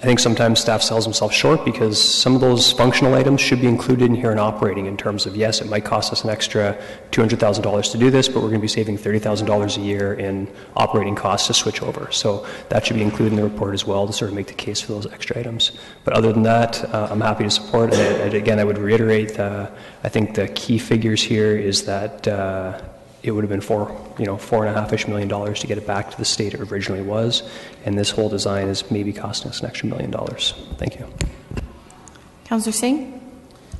I think sometimes staff sells themselves short because some of those functional items should be included in here in operating in terms of, yes, it might cost us an extra $200,000 to do this, but we're going to be saving $30,000 a year in operating costs to switch over. So that should be included in the report as well to sort of make the case for those extra items. But other than that, I'm happy to support it. And again, I would reiterate, I think the key figures here is that it would have been $4.5-ish million to get it back to the state it originally was, and this whole design is maybe costing us an extra $1 million. Thank you. Councillor Singh?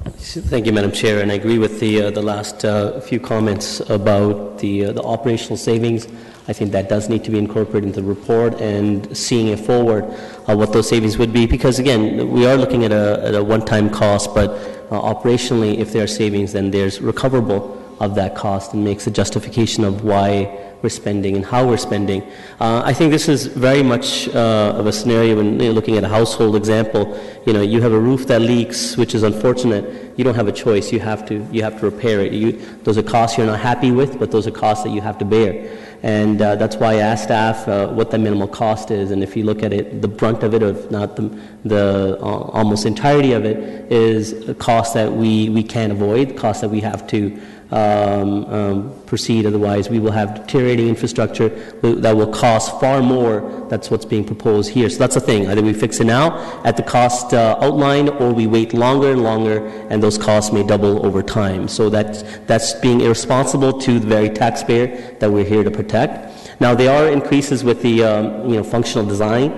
Thank you, Madam Chair, and I agree with the last few comments about the operational savings. I think that does need to be incorporated into the report and seeing it forward, what those savings would be, because again, we are looking at a one-time cost, but operationally, if there are savings, then there's recoverable of that cost and makes a justification of why we're spending and how we're spending. I think this is very much of a scenario when you're looking at a household example. You have a roof that leaks, which is unfortunate. You don't have a choice. You have to repair it. Those are costs you're not happy with, but those are costs that you have to bear. And that's why I asked staff what the minimal cost is. And if you look at it, the brunt of it, if not the almost entirety of it, is a cost that we can't avoid, cost that we have to proceed. Otherwise, we will have deteriorating infrastructure that will cost far more. That's what's being proposed here. So that's the thing. Either we fix it now at the cost outlined, or we wait longer and longer, and those costs may double over time. So that's being irresponsible to the very taxpayer that we're here to protect. Now, there are increases with the functional design.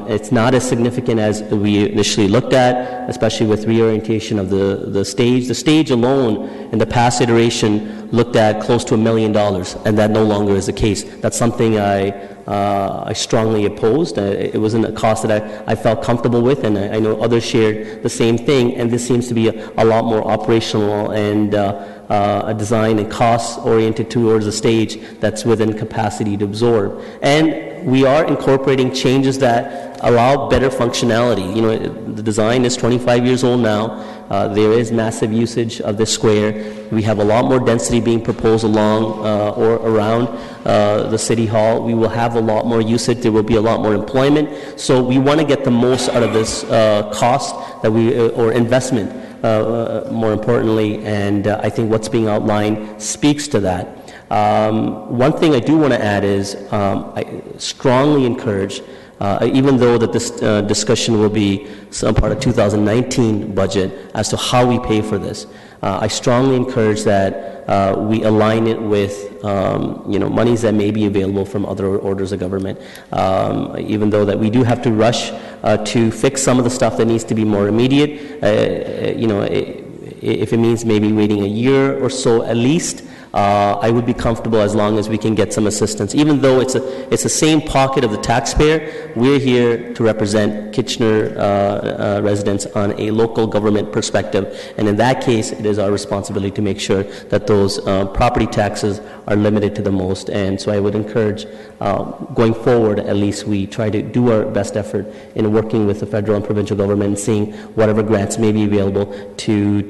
It's not as significant as we initially looked at, especially with reorientation of the stage. The stage alone in the past iteration looked at close to $1 million, and that no longer is the case. That's something I strongly opposed. It wasn't a cost that I felt comfortable with, and I know others shared the same thing, and this seems to be a lot more operational and a design and cost oriented towards a stage that's within capacity to absorb. And we are incorporating changes that allow better functionality. You know, the design is 25 years old now. There is massive usage of this square. We have a lot more density being proposed along or around the City Hall. We will have a lot more usage. There will be a lot more employment. So we want to get the most out of this cost that or investment, more importantly, and I think what's being outlined speaks to that. One thing I do want to add is I strongly encourage, even though that this discussion will be some part of 2019 budget as to how we pay for this, I strongly encourage that we align it with monies that may be available from other orders of government. Even though that we do have to rush to fix some of the stuff that needs to be more immediate, if it means maybe waiting a year or so at least, I would be comfortable as long as we can get some assistance. Even though it's the same pocket of the taxpayer, we're here to represent Kitchener residents on a local government perspective, and in that case, it is our responsibility to make sure that those property taxes are limited to the most. And so I would encourage, going forward, at least we try to do our best effort in working with the federal and provincial government and seeing whatever grants may be available to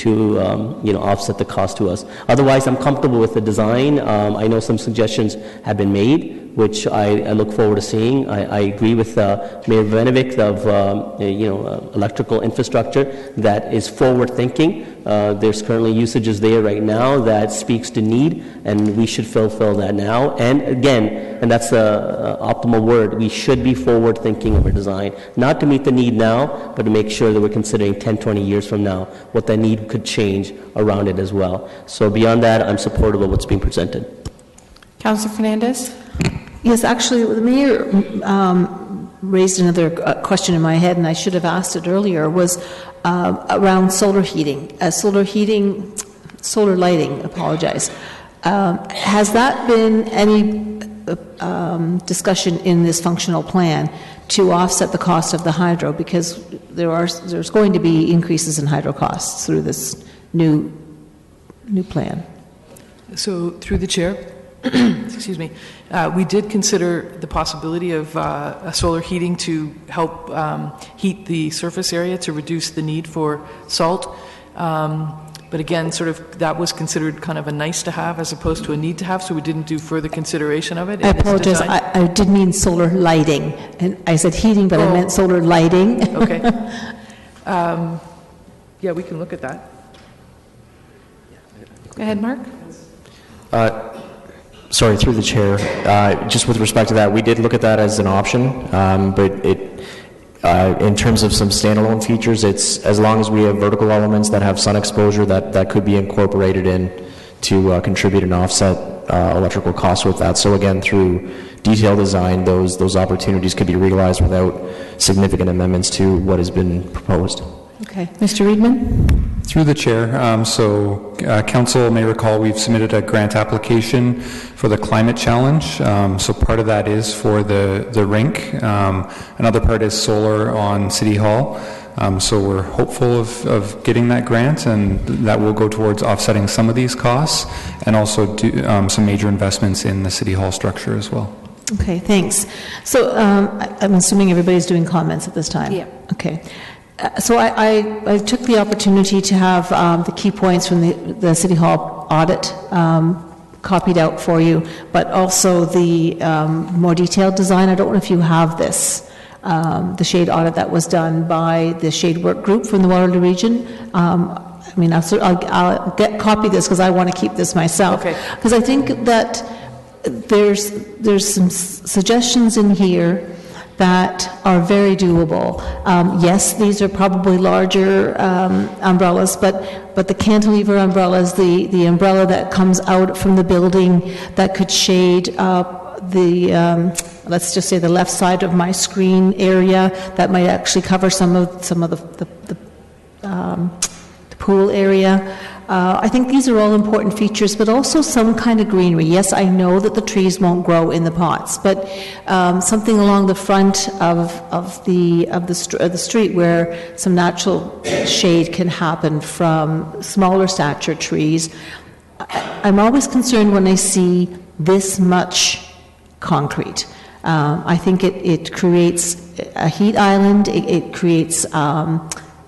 offset the cost to us. Otherwise, I'm comfortable with the design. I know some suggestions have been made, which I look forward to seeing. I agree with Mayor Venovic of electrical infrastructure that is forward-thinking. There's currently usages there right now that speaks to need, and we should fulfill that now. And again, and that's the optimal word, we should be forward-thinking of our design, not to meet the need now, but to make sure that we're considering 10, 20 years from now what that need could change around it as well. So beyond that, I'm supportive of what's being presented. Councillor Fernandez? Yes, actually, the mayor raised another question in my head, and I should have asked it earlier, was around solar heating. Solar lighting, apologize. Has that been any discussion in this functional plan to offset the cost of the hydro? Because there's going to be increases in hydro costs through this new plan. So, through the chair, excuse me, we did consider the possibility of solar heating to help heat the surface area to reduce the need for salt. But again, sort of that was considered kind of a nice to have as opposed to a need to have, so we didn't do further consideration of it. I apologize. I did mean solar lighting. And I said heating, but I meant solar lighting. Okay. Yeah, we can look at that. Go ahead, Mark. Sorry, through the chair. Just with respect to that, we did look at that as an option, but in terms of some standalone features, it's as long as we have vertical elements that have sun exposure, that could be incorporated in to contribute and offset electrical costs with that. So again, through detailed design, those opportunities could be realized without significant amendments to what has been proposed. Okay. Mr. Reedman? Through the chair, Council may recall we've submitted a grant application for the climate challenge. So part of that is for the rink. Another part is solar on City Hall. So we're hopeful of getting that grant, and that will go towards offsetting some of these costs and also do some major investments in the City Hall structure as well. Okay, thanks. So I'm assuming everybody's doing comments at this time? Yeah. Okay. So I took the opportunity to have the key points from the City Hall audit copied out for you, but also the more detailed design. I don't know if you have this, the shade audit that was done by the Shade Work Group from the Waterloo region. I mean, I'll copy this because I want to keep this myself. Because I think that there's some suggestions in here that are very doable. Yes, these are probably larger umbrellas, but the cantilever umbrellas, the umbrella that comes out from the building that could shade let's just say the left side of my screen area, that might actually cover some of the pool area. I think these are all important features, but also some kind of greenery. Yes, I know that the trees won't grow in the pots, but something along the front of the street where some natural shade can happen from smaller stature trees. I'm always concerned when I see this much concrete. I think it creates a heat island. It creates.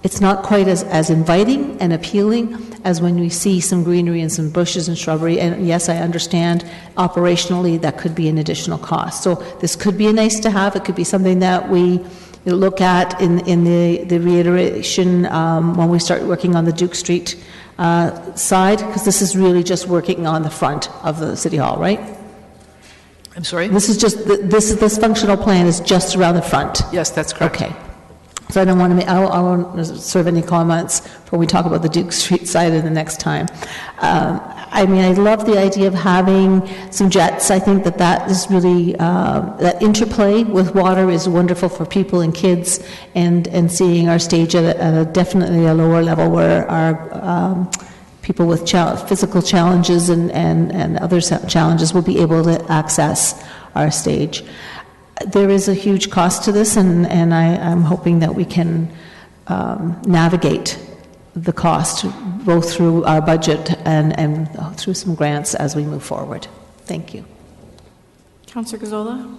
It's not quite as inviting and appealing as when we see some greenery and some bushes and shrubbery. And yes, I understand operationally that could be an additional cost. So this could be a nice to have. It could be something that we look at in the reiteration when we start working on the Duke Street side, because this is really just working on the front of the City Hall, right? I'm sorry? This functional plan is just around the front. Yes, that's correct. Okay. So I don't want to I won't serve any comments when we talk about the Duke Street side in the next time. I mean, I love the idea of having some jets. I think that is really, that interplay with water is wonderful for people and kids, and seeing our stage at a definitely a lower level where our people with physical challenges and other challenges will be able to access our stage. There is a huge cost to this, and I'm hoping that we can navigate the cost both through our budget and through some grants as we move forward. Thank you. Councillor Gazzola?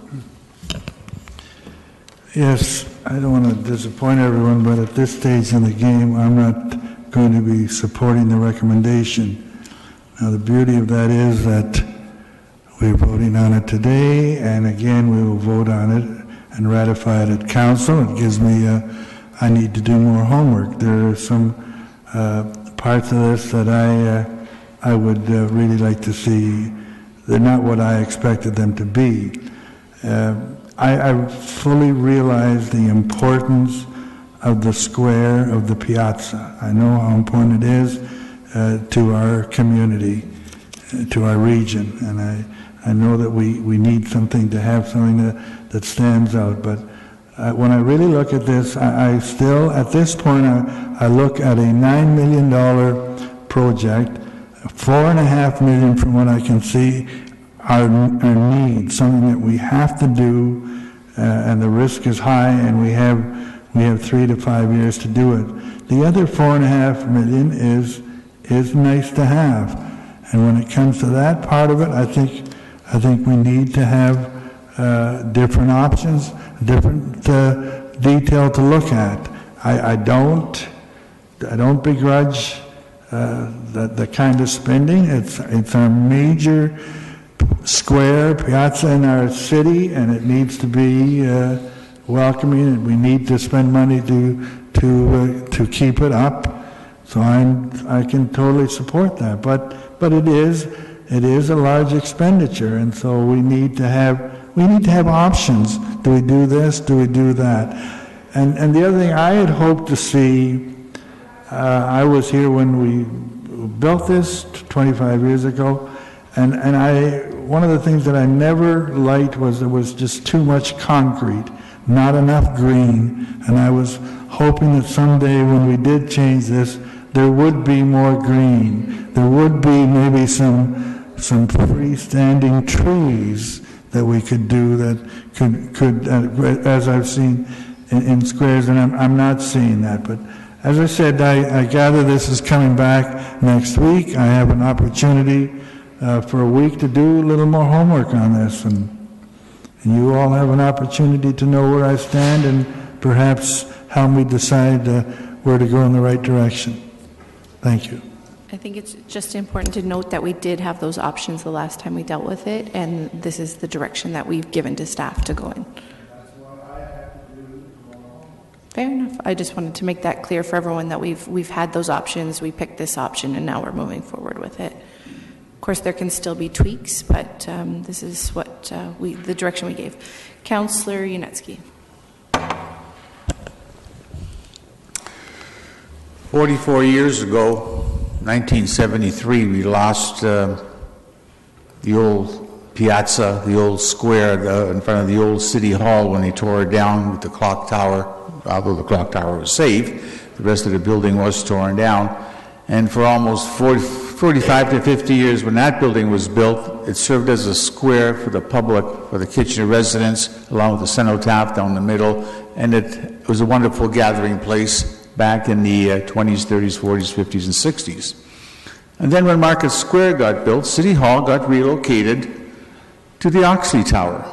Yes, I don't want to disappoint everyone, but at this stage in the game, I'm not going to be supporting the recommendation. Now, the beauty of that is that we're voting on it today, and again, we will vote on it and ratify it at council. It gives me, I need to do more homework. There are some parts of this that I would really like to see. They're not what I expected them to be. I fully realize the importance of the square of the piazza. I know how important it is to our community, to our region, and I know that we need something to have something that stands out. But when I really look at this, I still, at this point, I look at a $9 million project, $4.5 million from what I can see, our needs, something that we have to do, and the risk is high, and we have 3 to 5 years to do it. The other $4.5 million is nice to have, and when it comes to that part of it, I think we need to have different options, different detail to look at. I don't begrudge the kind of spending. It's a major square piazza in our city, and it needs to be welcoming, and we need to spend money to keep it up. So I can totally support that. But it is a large expenditure, and so we need to have options. Do we do this? Do we do that? And the other thing I had hoped to see, I was here when we built this 25 years ago, and one of the things that I never liked was there was just too much concrete, not enough green, and I was hoping that someday when we did change this, there would be more green. There would be maybe some freestanding trees that we could do that could as I've seen in squares, and I'm not seeing that. But as I said, I gather this is coming back next week. I have an opportunity for a week to do a little more homework on this, and you all have an opportunity to know where I stand and perhaps help me decide where to go in the right direction. Thank you. I think it's just important to note that we did have those options the last time we dealt with it, and this is the direction that we've given to staff to go in. Fair enough. I just wanted to make that clear for everyone that we've had those options. We picked this option, and now we're moving forward with it. Of course, there can still be tweaks, but this is what the direction we gave. Councillor Yunetsky. 44 years ago, 1973, we lost the old piazza, the old square in front of the old city hall when they tore it down with the clock tower. Although the clock tower was saved, the rest of the building was torn down. And for almost 45 to 50 years when that building was built, it served as a square for the public, for the Kitchener residents, along with the cenotaph down the middle. And it was a wonderful gathering place back in the 20s, 30s, 40s, 50s, and 60s. And then when Market Square got built, City Hall got relocated to the Oxley Tower,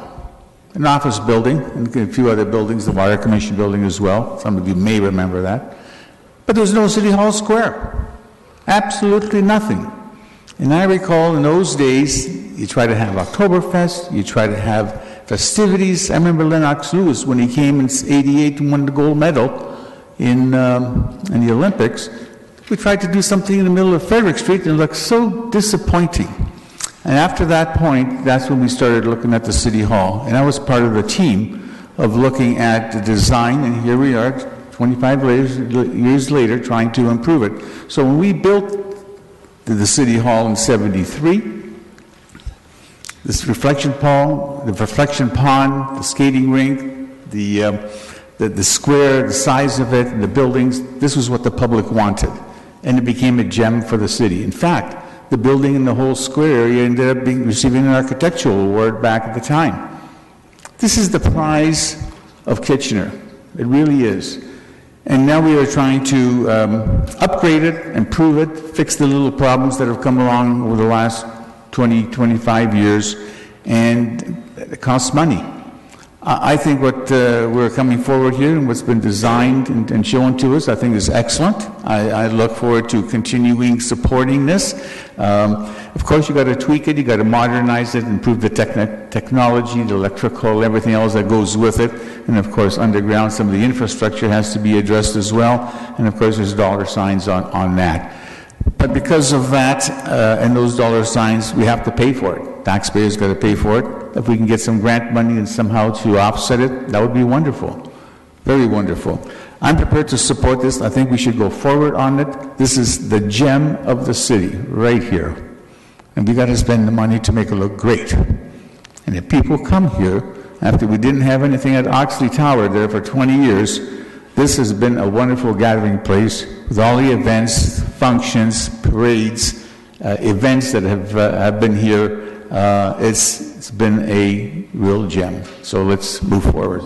an office building, and a few other buildings, the Water Commission building as well. Some of you may remember that. But there was no City Hall Square. Absolutely nothing. And I recall in those days, you try to have Oktoberfest, you try to have festivities. I remember Lennox Lewis, when he came in '88 and won the gold medal in the Olympics, we tried to do something in the middle of Frederick Street, and it looked so disappointing. And after that point, that's when we started looking at the City Hall. And I was part of the team of looking at the design, and here we are, 25 years later, trying to improve it. So when we built the City Hall in '73, this reflection pond, the skating rink, the square, the size of it, and the buildings, this was what the public wanted. And it became a gem for the city. In fact, the building in the whole square area ended up receiving an architectural award back at the time. This is the prize of Kitchener. It really is. And now we are trying to upgrade it, improve it, fix the little problems that have come along over the last 20, 25 years, and it costs money. I think what we're coming forward here and what's been designed and shown to us, I think is excellent. I look forward to continuing supporting this. Of course, you got to tweak it, you got to modernize it, improve the technology, the electrical, everything else that goes with it. And of course, underground, some of the infrastructure has to be addressed as well. And of course, there's dollar signs on that. But because of that and those dollar signs, we have to pay for it. Taxpayers got to pay for it. If we can get some grant money and somehow to offset it, that would be wonderful. Very wonderful. I'm prepared to support this. I think we should go forward on it. This is the gem of the city, right here. And we got to spend the money to make it look great. And if people come here, after we didn't have anything at Oxley Tower there for 20 years, this has been a wonderful gathering place with all the events, functions, parades, events that have been here. It's been a real gem. So let's move forward.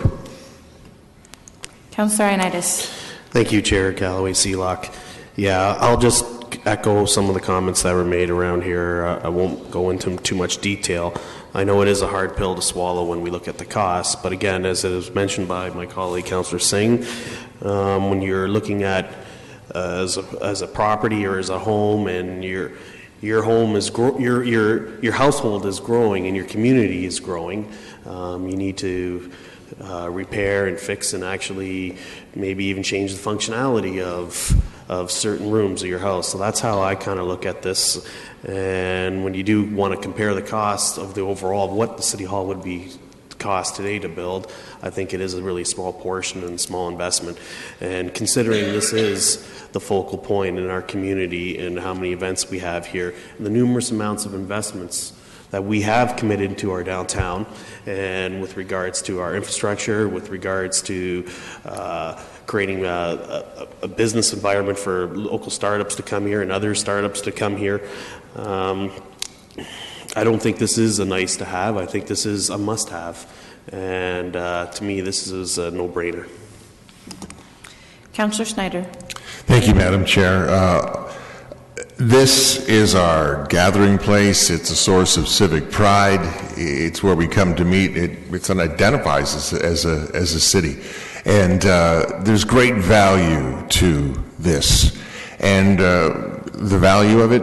Councillor Ioannidis. Thank you, Chair Galloway Seelock. Yeah, I'll just echo some of the comments that were made around here. I won't go into too much detail. I know it is a hard pill to swallow when we look at the costs, but again, as it was mentioned by my colleague, Councillor Singh, when you're looking at as a property or as a home, and your home is your household is growing and your community is growing, you need to repair and fix and actually maybe even change the functionality of certain rooms of your house. So that's how I kind of look at this. And when you do want to compare the cost of the overall of what the City Hall would be cost today to build, I think it is a really small portion and small investment. And considering this is the focal point in our community and how many events we have here, and the numerous amounts of investments that we have committed to our downtown, and with regards to our infrastructure, with regards to creating a business environment for local startups to come here and other startups to come here. I don't think this is a nice to have. I think this is a must have. And to me, this is a no-brainer. Councillor Snyder. Thank you, Madam Chair. This is our gathering place. It's a source of civic pride. It's where we come to meet. It identifies us as a city. And there's great value to this. And the value of it,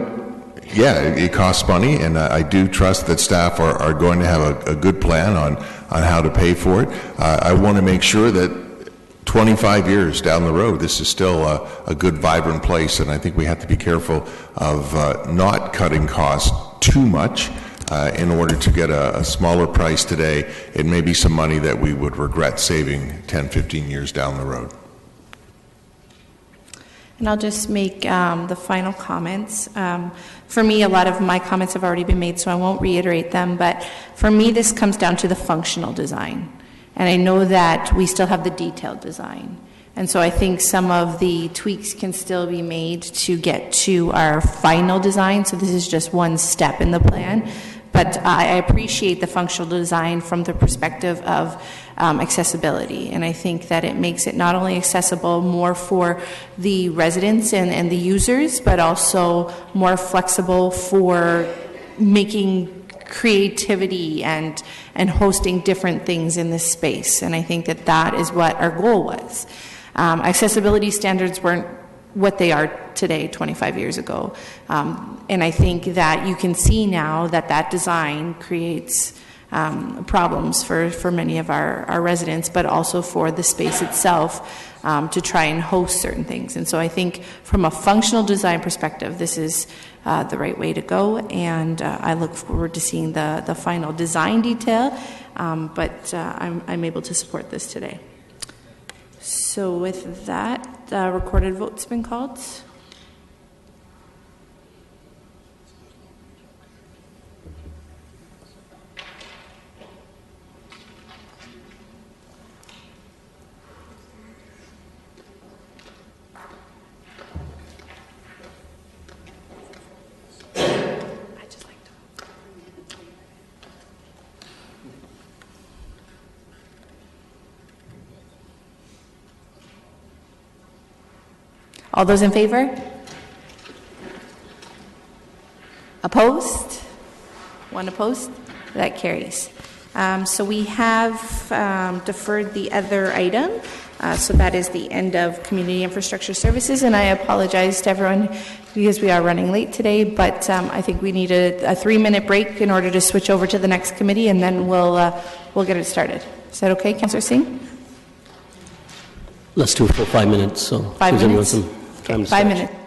yeah, it costs money, and I do trust that staff are going to have a good plan on how to pay for it. I want to make sure that 25 years down the road, this is still a good, vibrant place, and I think we have to be careful of not cutting costs too much in order to get a smaller price today. It may be some money that we would regret saving 10, 15 years down the road. And I'll just make the final comments. For me, a lot of my comments have already been made, so I won't reiterate them, but for me, this comes down to the functional design. And I know that we still have the detailed design. And so I think some of the tweaks can still be made to get to our final design. So this is just one step in the plan. But I appreciate the functional design from the perspective of accessibility. And I think that it makes it not only accessible more for the residents and the users, but also more flexible for making creativity and hosting different things in this space. And I think that that is what our goal was. Accessibility standards weren't what they are today 25 years ago. And I think that you can see now that that design creates problems for many of our residents, but also for the space itself to try and host certain things. And so I think from a functional design perspective, this is the right way to go, and I look forward to seeing the final design detail, but I'm able to support this today. So with that, recorded vote's been called. All those in favor? Opposed? One opposed? That carries. So we have deferred the other item. So that is the end of community infrastructure services. And I apologize to everyone because we are running late today, but I think we need a 3-minute break in order to switch over to the next committee, and then we'll get it started. Is that okay, Councillor Singh? Let's do it for 5 minutes. So 5 minutes? Some time to 5 stretch. minutes.